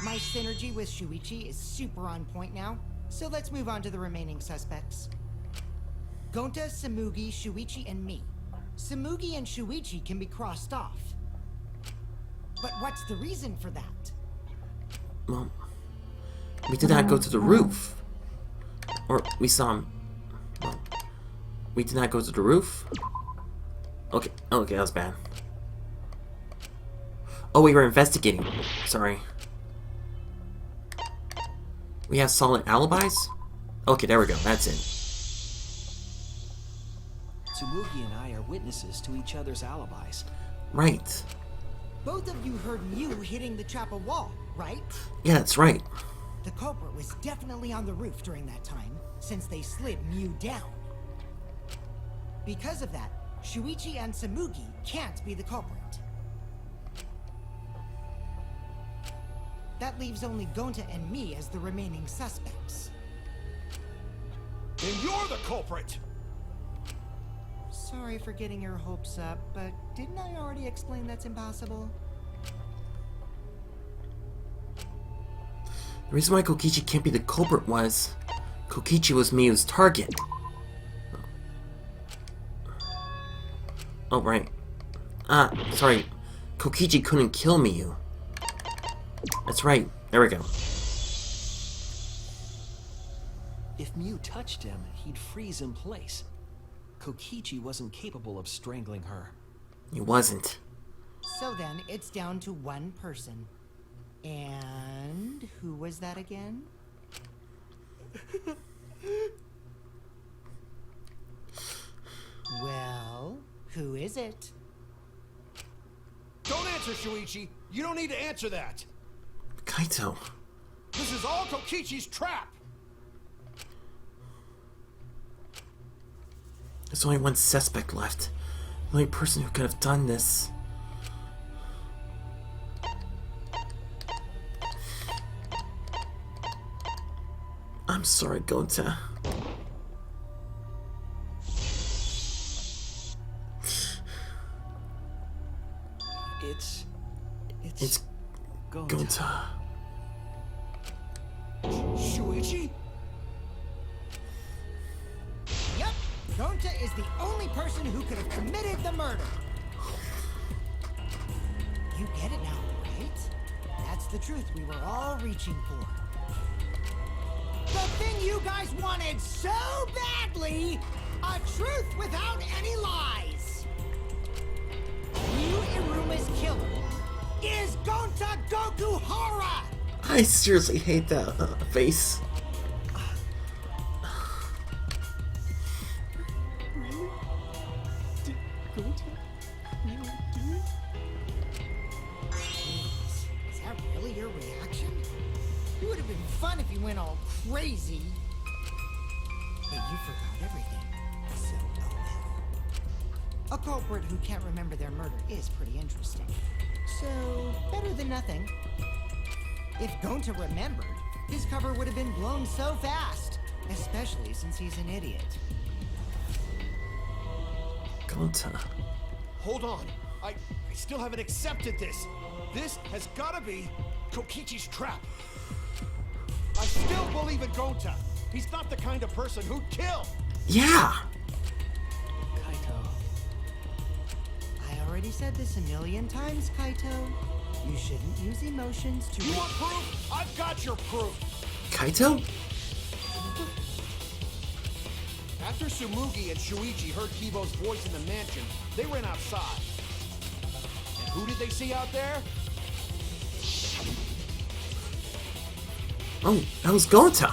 My synergy with Shuichi is super on point now, so let's move on to the remaining suspects. Gonta, Samugi, Shuichi, and me. Samugi and Shuichi can be crossed off. But what's the reason for that? Well, we did not go to the roof. Or we saw him. Well, we did not go to the roof. Okay, that was bad. Oh, we were investigating. Sorry. We have solid alibis? Okay, there we go. That's it. Tsumugi and I are witnesses to each other's alibis. Right. Both of you heard Miu hitting the chapel wall, right? Yeah, that's right. The culprit was definitely on the roof during that time, since they slid Miu down. Because of that, Shuichi and Samugi can't be the culprit. That leaves only Gonta and me as the remaining suspects. Then you're the culprit! Sorry for getting your hopes up, but didn't I already explain that's impossible? The reason why Kokichi can't be the culprit was Kokichi was Miyu's target. Oh, right. Sorry. Kokichi couldn't kill Miyu. That's right. There we go. If Mew touched him, he'd freeze in place. Kokichi wasn't capable of strangling her. He wasn't. So then, it's down to one person. And who was that again? Well, who is it? Don't answer, Shuichi. You don't need to answer that. Kaito. This is all Kokichi's trap. There's only one suspect left. The only person who could have done this. I'm sorry, Gonta. It's Gonta. Shuichi? Yep, Gonta is the only person who could have committed the murder. You get it now, right? That's the truth we were all reaching for. The thing you guys wanted so badly! A truth without any lies! Yu Iruma's killer is Gonta Gokuhara! I seriously hate that face. Is that really your reaction? It would have been fun if you went all crazy. But you forgot everything. So, oh well. A culprit who can't remember their murder is pretty interesting. So, better than nothing. If Gonta remembered, his cover would have been blown so fast. Especially since he's an idiot. Gonta. Hold on. I still haven't accepted this. This has gotta be Kokichi's trap. I still believe in Gonta. He's not the kind of person who'd kill. Yeah! Kaito. I already said this a million times, Kaito. You shouldn't use emotions to... You want proof? I've got your proof. Kaito? After Tsumugi and Shuichi heard Kibo's voice in the mansion, they ran outside. And who did they see out there? Oh, that was Gonta.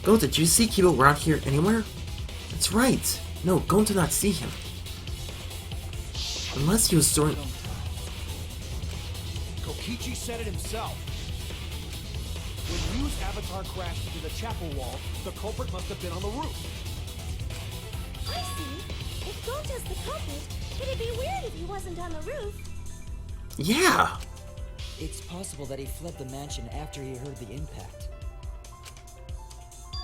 Gonta, did you see Kibo around here anywhere? That's right. No, Gonta did not see him. Unless he was storing... Kokichi said it himself. When Ryu's avatar crashed into the chapel wall, the culprit must have been on the roof. I see. If Gonta's the culprit, it'd be weird if he wasn't on the roof. Yeah! It's possible that he fled the mansion after he heard the impact.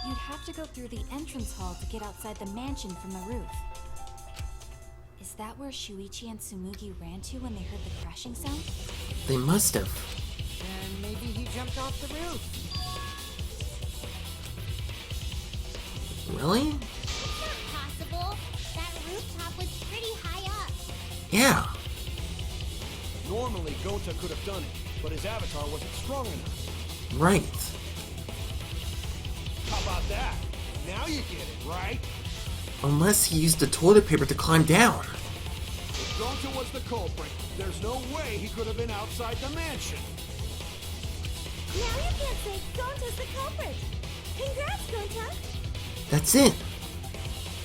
You'd have to go through the entrance hall to get outside the mansion from the roof. Is that where Shuichi and Tsumugi ran to when they heard the crashing sound? They must have. And maybe he jumped off the roof. Really? It's not possible. That rooftop was pretty high up. Yeah. Normally, Gonta could have done it, but his avatar wasn't strong enough. Right. How about that? Now you get it, right? Unless he used the toilet paper to climb down. If Gonta was the culprit, there's no way he could have been outside the mansion. Now you can't say Gonta's the culprit. Congrats, Gonta. That's it.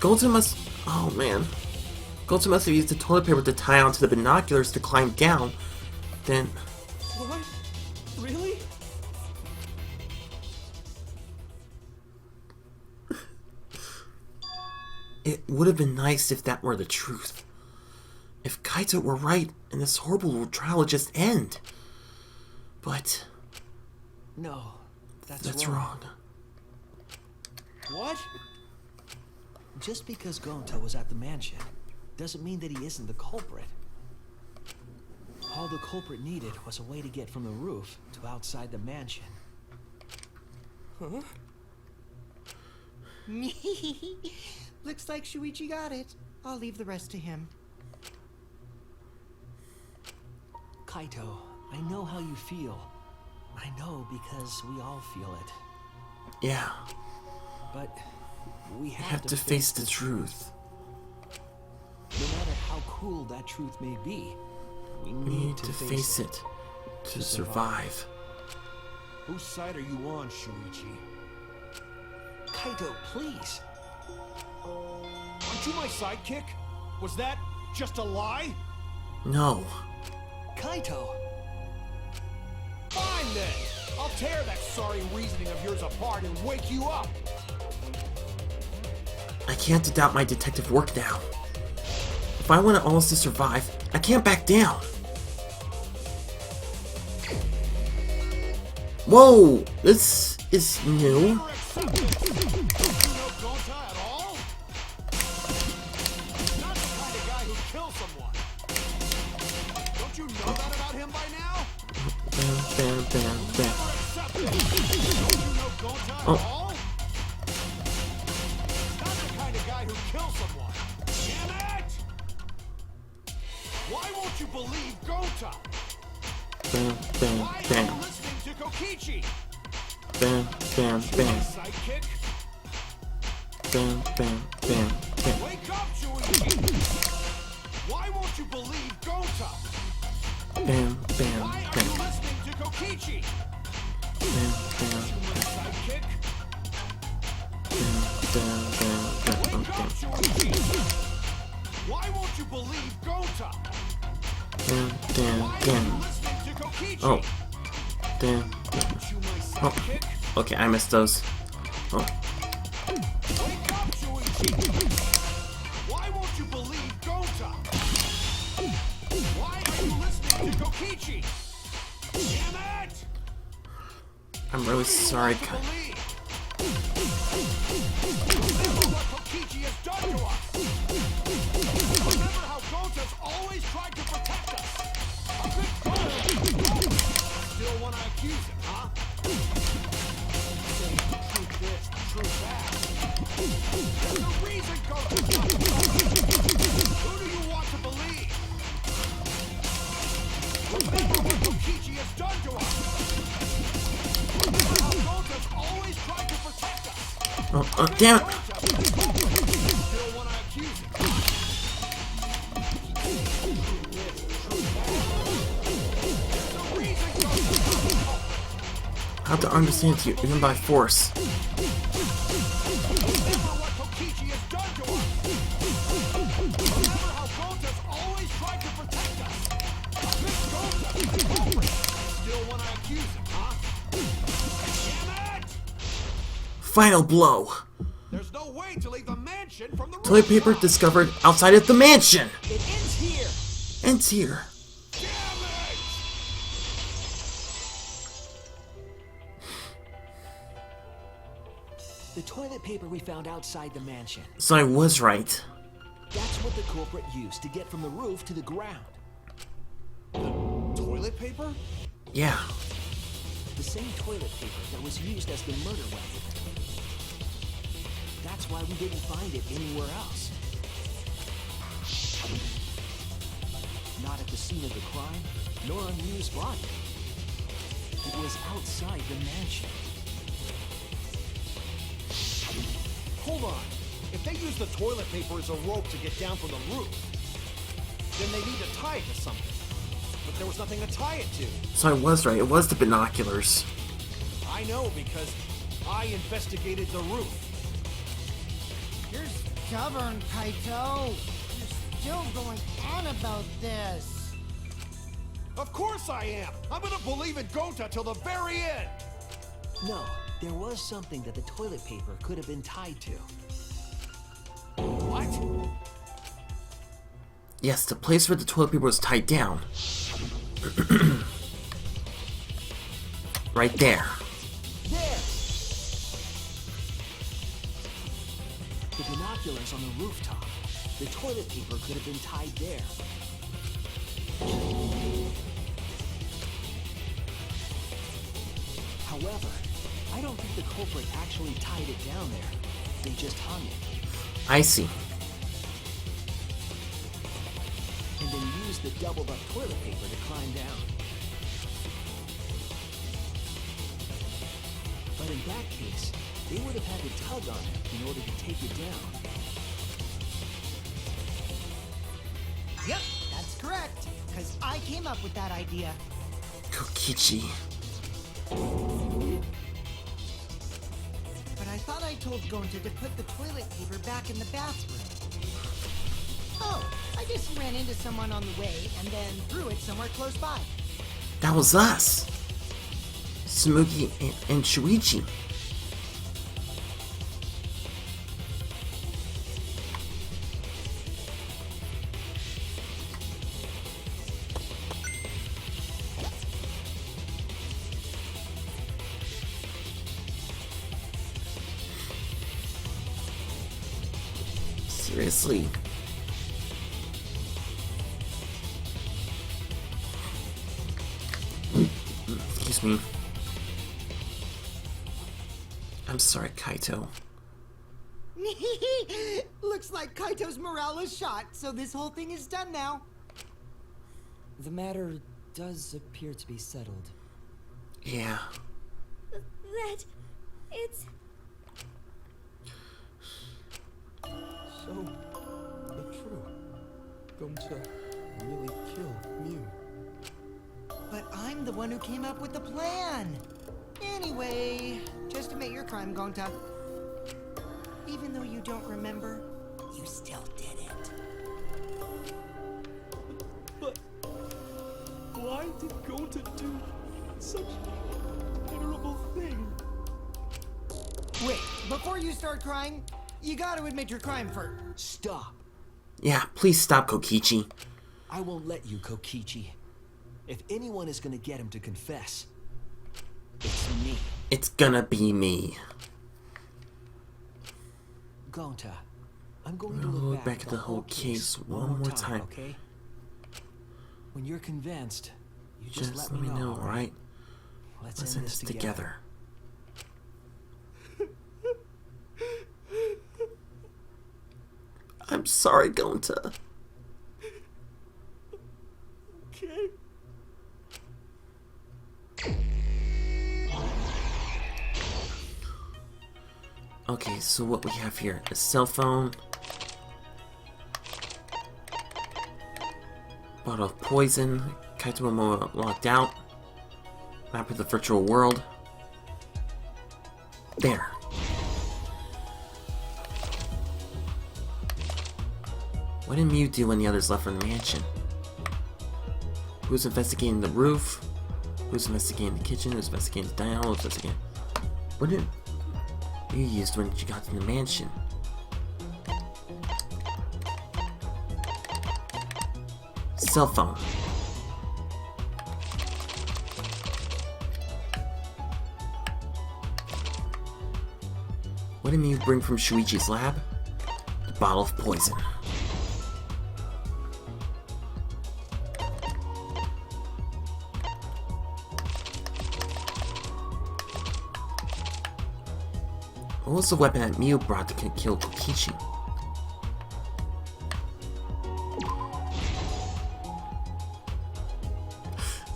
Gonta must... Oh, man. Gonta must have used the toilet paper to tie onto the binoculars to climb down. Then... What? Really? It would have been nice if that were the truth. If Kaito were right and this horrible trial would just end. But... No, That's wrong. What? Just because Gonta was at the mansion doesn't mean that he isn't the culprit. All the culprit needed was a way to get from the roof to outside the mansion. Huh? Looks like Shuichi got it. I'll leave the rest to him. Kaito, I know how you feel. I know because we all feel it. Yeah, But we you have to face the truth. No matter how cruel that truth may be, we We need to face it to survive. Whose side are you on, Shuichi? Kaito, please. Aren't you my sidekick? Was that just a lie? No. Kaito! Fine then! I'll tear that sorry reasoning of yours apart and wake you up! I can't doubt my detective work now. If I want us to survive, I can't back down. Whoa! This is new. Never accept it! Don't you know gonta at all? Not the kind of guy who kills someone. Don't you know that about him by now? Bam, bam, bam, bam. Never accept it! Don't you know gonta at Oh. all? Not the kind of guy who kills someone. Damn it! Why won't you believe gonta? Bam, bam, Why are you bam. listening to Kokichi? Bam, bam, bam. Sidekick? Bam, bam, bam, bam. Wake up, Shuichi! Why won't you believe gonta? Bam, bam, Why are you bam. listening to Kokichi? Bam, bam, Sidekick? bam, bam, bam, Wake bam, up, bam. Shuichi! Why won't you believe gonta? Bam, bam, Why are you bam. listening to Kokichi? Oh. Damn. Aren't you my Oh. sidekick? Okay, I missed those. Oh. Wake up, Shuichi! Why won't you believe gonta? Why are you listening to Kokichi? Damn it! I'm really sorry, To Kai. believe. Remember what Kokichi has done to us. Remember how gonta's always tried to protect us. A good goal. Still want to accuse him, huh? Say truth this, truth that. There's a reason gonta's not the problem. Who do you want to believe? Remember what Kokichi has done to us. Remember how gonta's always tried to protect us. Oh, damn it. Still want to accuse him, huh? There's a reason gonta's How to understand you, even by force. Remember what Kokichi has done to us. Remember how gonta's always tried to protect us. This gonta, still want to accuse him, huh? Damn it! Final blow. There's no way to leave the mansion from the Toilet paper rooftop. discovered outside of the mansion. It ends here! Ends here. Damn it! The toilet paper we found outside the mansion. So I was right. That's what the culprit used to get from the roof to the ground. Toilet paper? Yeah. The same toilet paper that was used as the murder weapon. That's why we didn't find it anywhere else. Not at the scene of the crime, nor on Yu's body. It was outside the mansion. Hold on. If they use the toilet paper as a rope to get down from the roof, then they need to tie it to something. But there was nothing to tie it to. So I was right. It was the binoculars. I know because I investigated the roof. You're stubborn, Kaito. You're still going on about this. Of course I am. I'm gonna believe in gonta till the very end. No, there was something that the toilet paper could have been tied to. What? Yes, the place where the toilet paper was tied down. Right there. There! The binoculars on the rooftop. The toilet paper could have been tied there. However, I don't think the culprit actually tied it down there. They just hung it. I see. And then used the doubled up toilet paper to climb down. But in that case, they would have had to tug on it in order to take it down. Yep, that's correct. Because I came up with that idea. Kokichi. But I thought I told Gonta to put the toilet paper back in the bathroom. Oh, I just ran into someone on the way and then threw it somewhere close by. That was us. Tsumugi and Shuichi. Seriously. Excuse me. I'm sorry, Kaito. Looks like Kaito's morale is shot, so this whole thing is done now. The matter does appear to be settled. Yeah. That... it's... So, true. Gonta really killed Mew. But I'm the one who came up with the plan. Anyway, just admit your crime, Gonta. Even though you don't remember, you still did it. But why did Gonta do such a terrible thing? Wait, before you start crying, you gotta admit your crime first. Stop. Yeah, please stop, Kokichi. I won't let you, Kokichi. If anyone is gonna get him to confess, it's me. It's gonna be me. Gonta, I'm going to We'll look look back at the whole case one more time. Okay? When you're convinced, you Just just let me know, alright? Let's End this together. I'm sorry, Gonta. Okay. Okay, so what we have here? A cell phone. Bottle of poison. Kaito Momoa locked out. Map of the virtual world. There. What did Mew do when the others left from the mansion? Who's investigating the roof? Who's investigating the kitchen? Who's investigating the dining hall? Who's investigating... What did you use when you got to the mansion? Cell phone. What did Mew bring from Shuichi's lab? The bottle of poison. What was the weapon that Mew brought to kill Kokichi?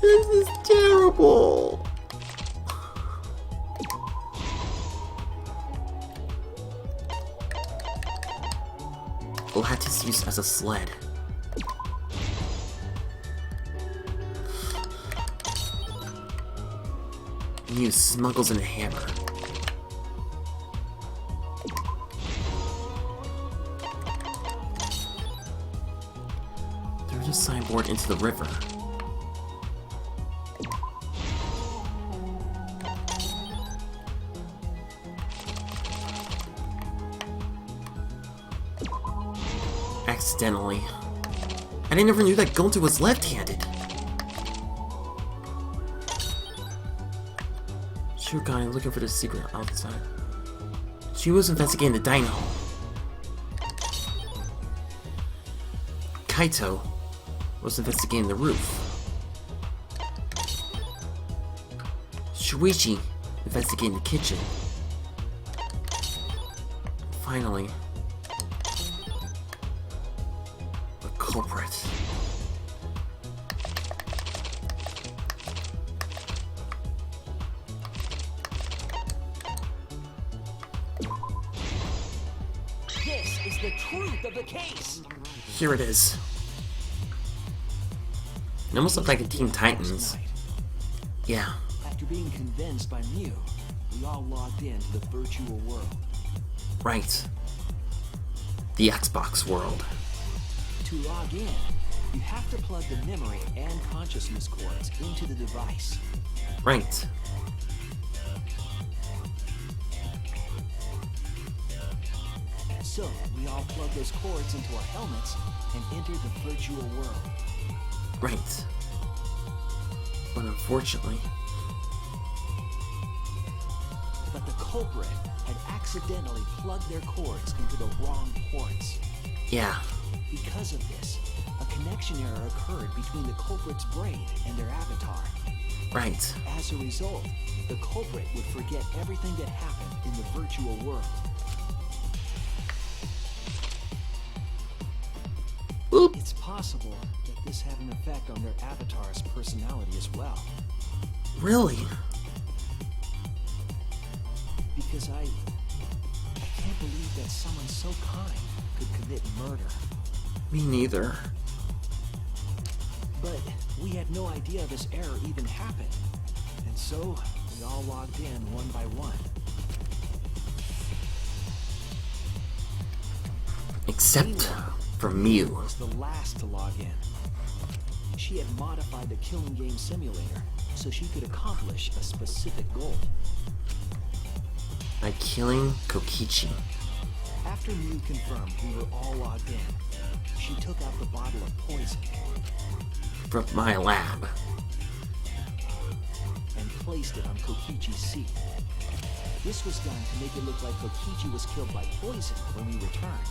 This is terrible! Lattice used as a sled. Mew smuggles in a hammer. Throws a signboard into the river. Accidentally. I never knew that Gonta was left-handed. Shugani looking for the secret outside. She was investigating the dining hall. Kaito was investigating the roof. Shuichi investigating the kitchen. Finally, the culprit. This is the truth of the case. Here it is. It almost looks like a Teen Titans. Tonight, Yeah, after being convinced by Mew, we all logged into the virtual world. right. The Xbox world. To log in, you have to plug the memory and consciousness cords into the device. Right. So, we all plug those cords into our helmets and enter the virtual world. Right. But unfortunately, But the culprit had accidentally plugged their cords into the wrong ports. yeah, Because of this, a connection error occurred between the culprit's brain and their avatar. right. As a result, the culprit would forget everything that happened in the virtual world. Oop. It's possible that this had an effect on their avatar's personality as well. Really? Because I can't believe that someone so kind could commit murder. Me neither. But we had no idea this error even happened. And so, we all logged in one by one. Except for Mew. Was the last to log in. She had modified the killing game simulator so she could accomplish a specific goal. By killing Kokichi. After Mew confirmed we were all logged in, she took out the bottle of poison From my lab. and placed it on Kokichi's seat. This was done to make it look like Kokichi was killed by poison when we returned.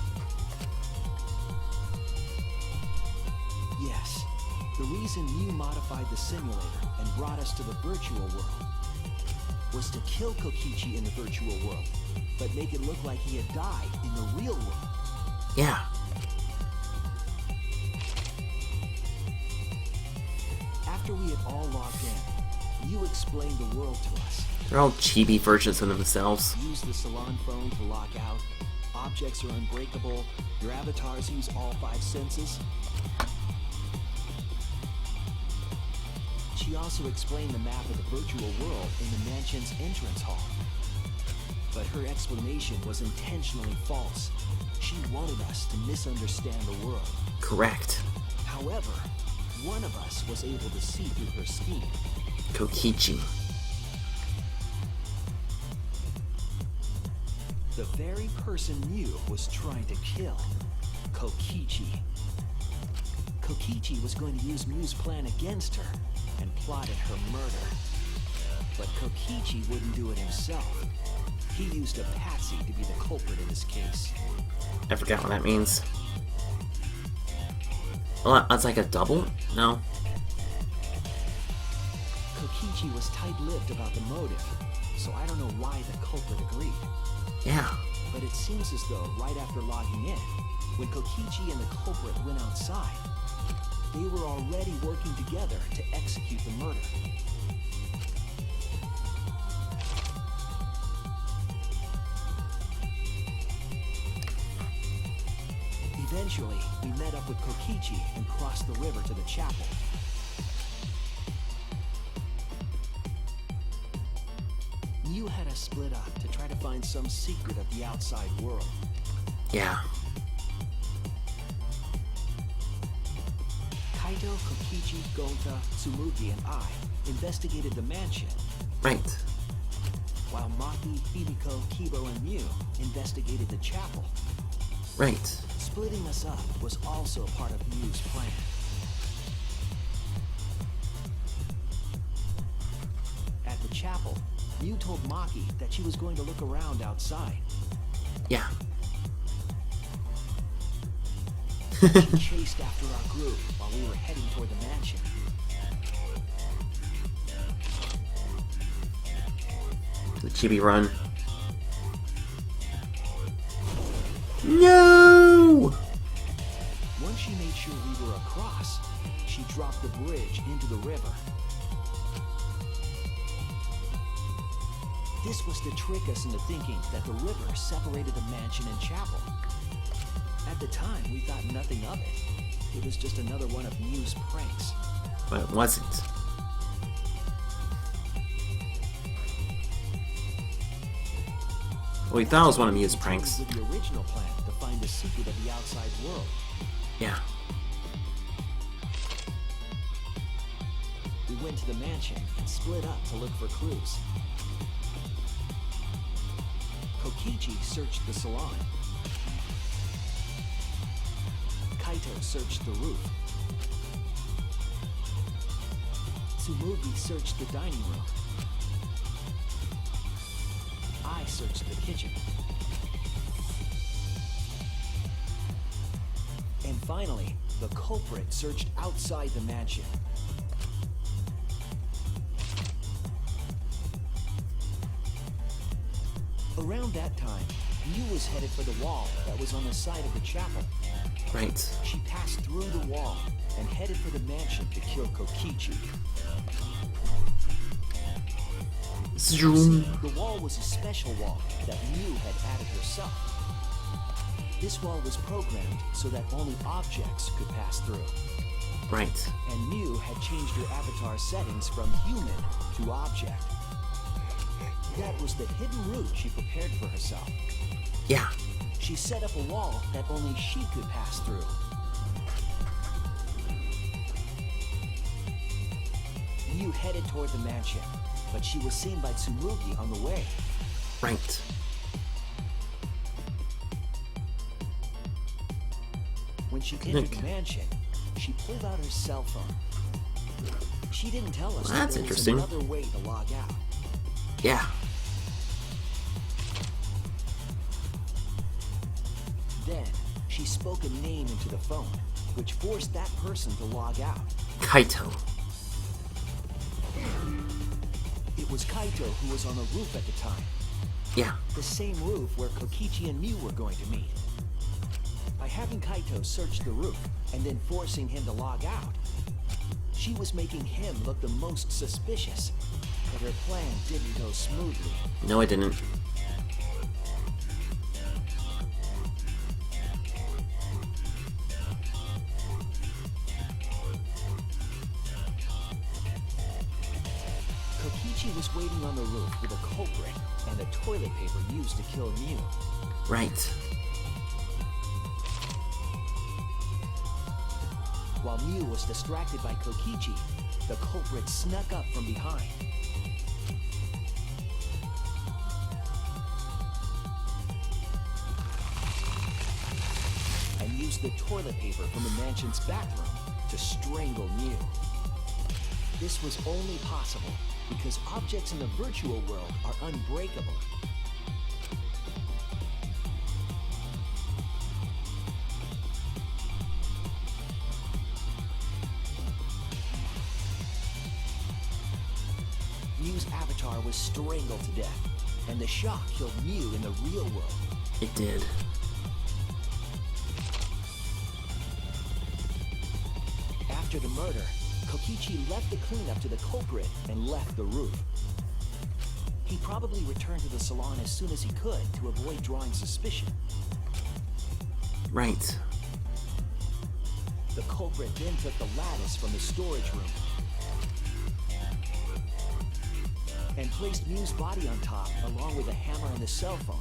Yes, the reason Mew modified the simulator and brought us to the virtual world was to kill Kokichi in the virtual world, but make it look like he had died in the real world. Yeah. After we had all logged in, Mew explained the world to us. They're all chibi versions of themselves. Use the salon phone to lock out. Objects are unbreakable. Your avatars use all 5 senses. She also explained the map of the virtual world in the mansion's entrance hall. But her explanation was intentionally false. She wanted us to misunderstand the world. Correct. However, one of us was able to see through her scheme. Kokichi. The very person Mew was trying to kill. Kokichi. Kokichi was going to use Mew's plan against her and plotted her murder. But Kokichi wouldn't do it himself. He used a patsy to be the culprit in this case. I forgot what that means. Well, that's like a double? No. Kokichi was tight-lipped about the motive, so I don't know why the culprit agreed. Yeah. But it seems as though right after logging in, when Kokichi and the culprit went outside, they were already working together to execute the murder. Eventually, we met up with Kokichi and crossed the river to the chapel. Mew had us split up to try to find some secret of the outside world. Yeah. Kaito, Kokichi, Gonta, Tsumugi, and I investigated the mansion, Right. while Maki, Himiko, Kibo, and Mew investigated the chapel. Right. Splitting us up was also part of Mew's plan. At the chapel, Mew told Maki that she was going to look around outside. Yeah. She chased after our group while we were heading toward the mansion. The chibi run. No! Once she made sure we were across, she dropped the bridge into the river. This was to trick us into thinking that the river separated the mansion and chapel. At the time, we thought nothing of it. It was just another one of Mew's pranks. But it wasn't. Well, we thought it was one of Mew's pranks. With the original plan to find the secret of the outside world. Yeah. We went to the mansion and split up to look for clues. Kokichi searched the salon. Kaito searched the roof. Tsumugi searched the dining room. I searched the kitchen. And finally, the culprit searched outside the mansion. Around that time, Mew was headed for the wall that was on the side of the chapel. Right. She passed through the wall and headed for the mansion to kill Kokichi. Zoom. The wall was a special wall that Mew had added herself. This wall was programmed so that only objects could pass through. Right. And Mew had changed her avatar settings from human to object. That was the hidden route she prepared for herself. Yeah. She set up a wall that only she could pass through. Mew headed toward the mansion, but she was seen by Tsumugi on the way. Right. When she entered the mansion, she pulled out her cell phone. She didn't tell us that That's there was interesting. another way to log out. Yeah. Then, she spoke a name into the phone, which forced that person to log out. Kaito. It was Kaito who was on the roof at the time. Yeah. The same roof where Kokichi and Mew were going to meet. By having Kaito search the roof and then forcing him to log out, she was making him look the most suspicious. But her plan didn't go smoothly. No, I didn't. Kokichi was waiting on the roof with a culprit and the toilet paper used to kill Mew. Right. While Mew was distracted by Kokichi, the culprit snuck up from behind. And used the toilet paper from the mansion's back room to strangle Mew. This was only possible because objects in the virtual world are unbreakable. Mew's avatar was strangled to death, and the shock killed Mew in the real world. It did. After the murder, Kokichi left the cleanup to the culprit and left the roof. He probably returned to the salon as soon as he could to avoid drawing suspicion. Right. The culprit then took the lattice from the storage room and placed Mew's body on top along with a hammer and the cell phone.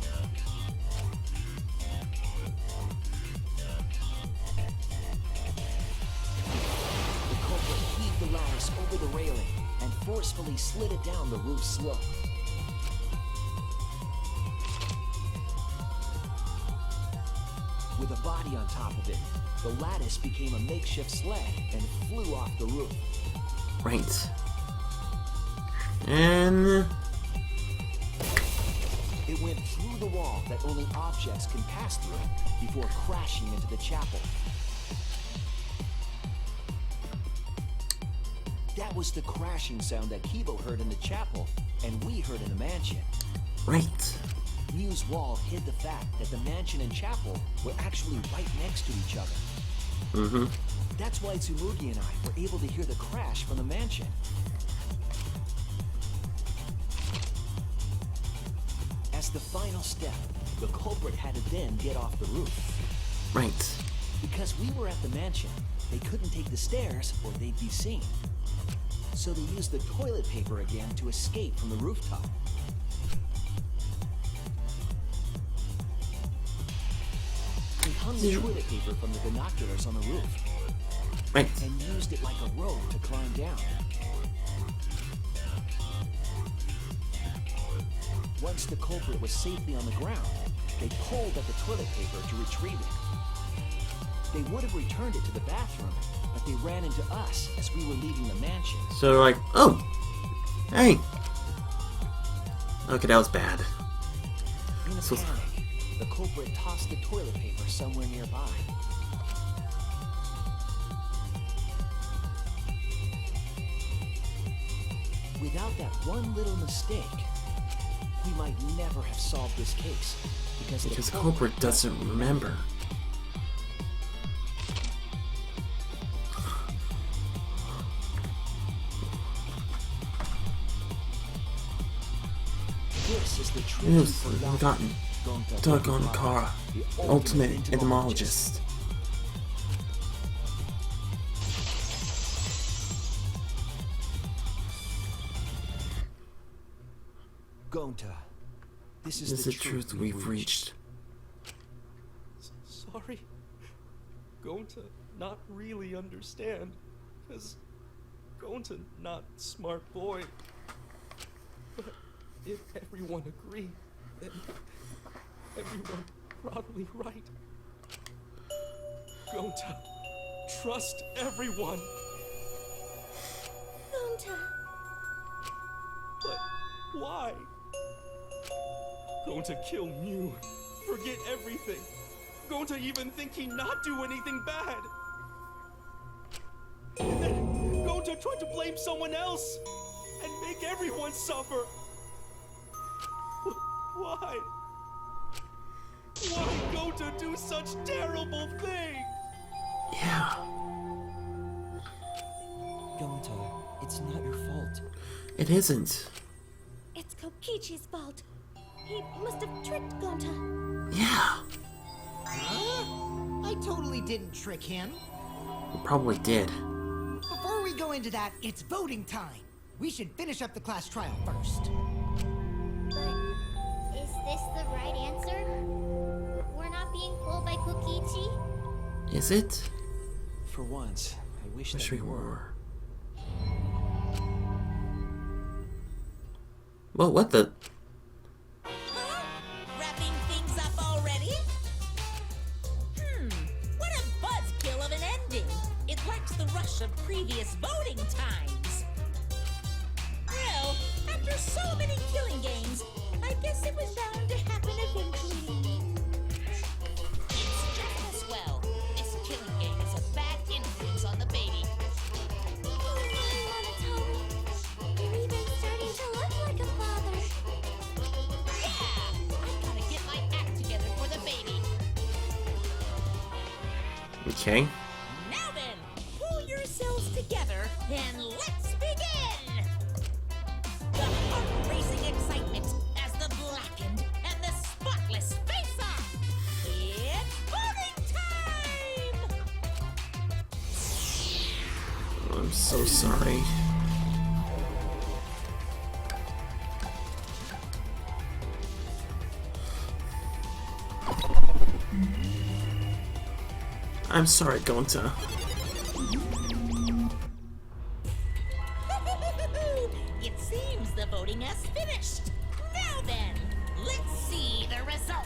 The culprit heaved the lattice over the railing and forcefully slid it down the roof slope. With a body on top of it, the lattice became a makeshift sled and flew off the roof. Right. And It went through the wall that only objects can pass through before crashing into the chapel. That That was the crashing sound that Kibo heard in the chapel, and we heard in the mansion. Right. Mew's wall hid the fact that the mansion and chapel were actually right next to each other. Mm-hmm. That's why Tsumugi and I were able to hear the crash from the mansion. As the final step, the culprit had to then get off the roof. Right. Because we were at the mansion, they couldn't take the stairs or they'd be seen. So they used the toilet paper again to escape from the rooftop. They hung the toilet paper from the binoculars on the roof Right. and used it like a rope to climb down. Once the culprit was safely on the ground, they pulled at the toilet paper to retrieve it. They would have returned it to the bathroom, but they ran into us as we were leaving the mansion. So they're like, oh, hey. Okay, that was bad. In a So- panic, the culprit tossed the toilet paper somewhere nearby. Without that one little mistake, we might never have solved this case because Because the culprit doesn't remember. This is the Yes, truth forgotten. Danganronpa, ultimate entomologist. Gonta, this This is the truth we've reached. Sorry. Going to not really understand. Because going to not smart boy. But if everyone agree, then everyone probably right. Going to trust everyone. Gonta. But why? Going to kill Mew. Forget everything. Going to even think he not do anything bad. And then going to try to blame someone else and make everyone suffer. Why? Why go to do such terrible thing? Yeah. Gonta, it's not your fault. It isn't. It's Kokichi's fault. He must have tricked Gonta. Yeah. Huh? I totally didn't trick him. We probably did. Before we go into that, it's voting time. We should finish up the class trial first. But is this the right answer? We're not being fooled by Kokichi? Is it? For once, I wish Wish that we we were. were. Well, what the? Huh? Wrapping things up already? What a buzzkill of an ending. It lacks the rush of previous voting times. Well, after so many killing games, I guess it was bound to happen eventually. It's just as well. This killing game is a bad influence on the baby. You're even starting to look like a father. Yeah! I've gotta get my act together for the baby. Okay. Now then, pull yourselves together and let's begin! The heart-racing excitement as the Blackened and the Spotless face off! It's voting time! I'm so sorry. I'm sorry, Gonta. It seems the voting has finished. Now then, let's see the result.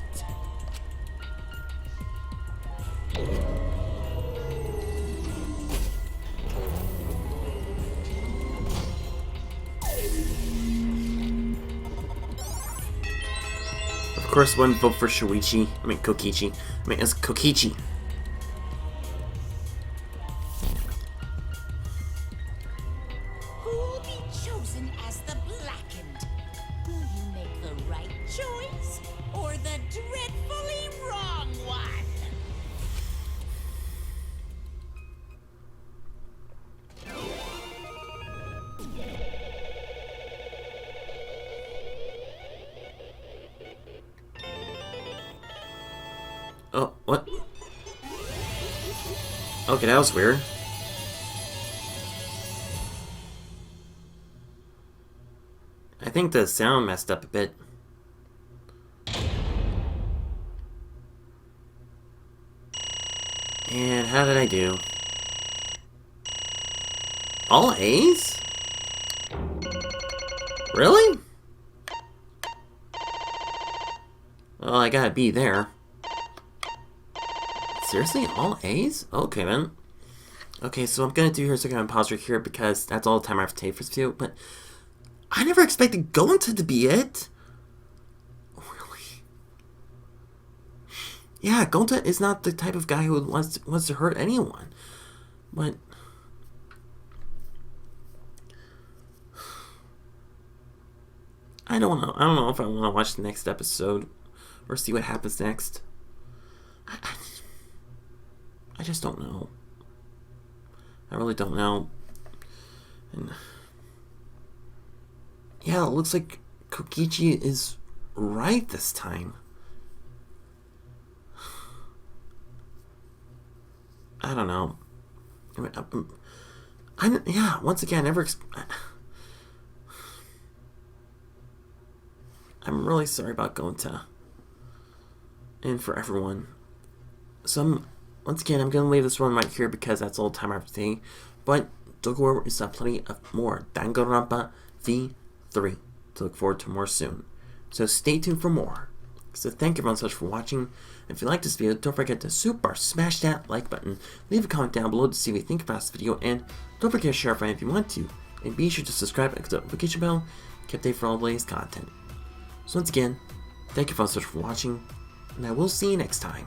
Of course, one vote for Kokichi. It's Kokichi. right choice or the dreadfully wrong one? Oh, what? Okay, that was weird. I think the sound messed up a bit. And how did I do? All A's? Really? Well, I got a B there. Seriously? All A's? Okay, then. Okay, so I'm gonna do here, so I'm gonna pause right here because that's all the time I have to take for this video, but I never expected Gonta to be it. Really? Yeah, Gonta is not the type of guy who wants to hurt anyone. But I don't know. I don't know if I want to watch the next episode or see what happens next. I just don't know. I really don't know. And yeah, it looks like Kokichi is right this time. I don't know. Yeah, once again, I'm really sorry about Gonta. And for everyone. So once again, I'm going to leave this one right here because that's all the time I have to take. But don't go over, there's plenty of more Danganronpa V3 to look forward to more soon. So stay tuned for more. So thank you everyone so much for watching. If you like this video, don't forget to super smash that like button. Leave a comment down below to see what you think about this video. And don't forget to share it if you want to. And be sure to subscribe and click the notification bell. Keep updated for all the latest content. So once again, thank you so much for watching. And I will see you next time.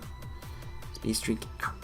Speedstreak out.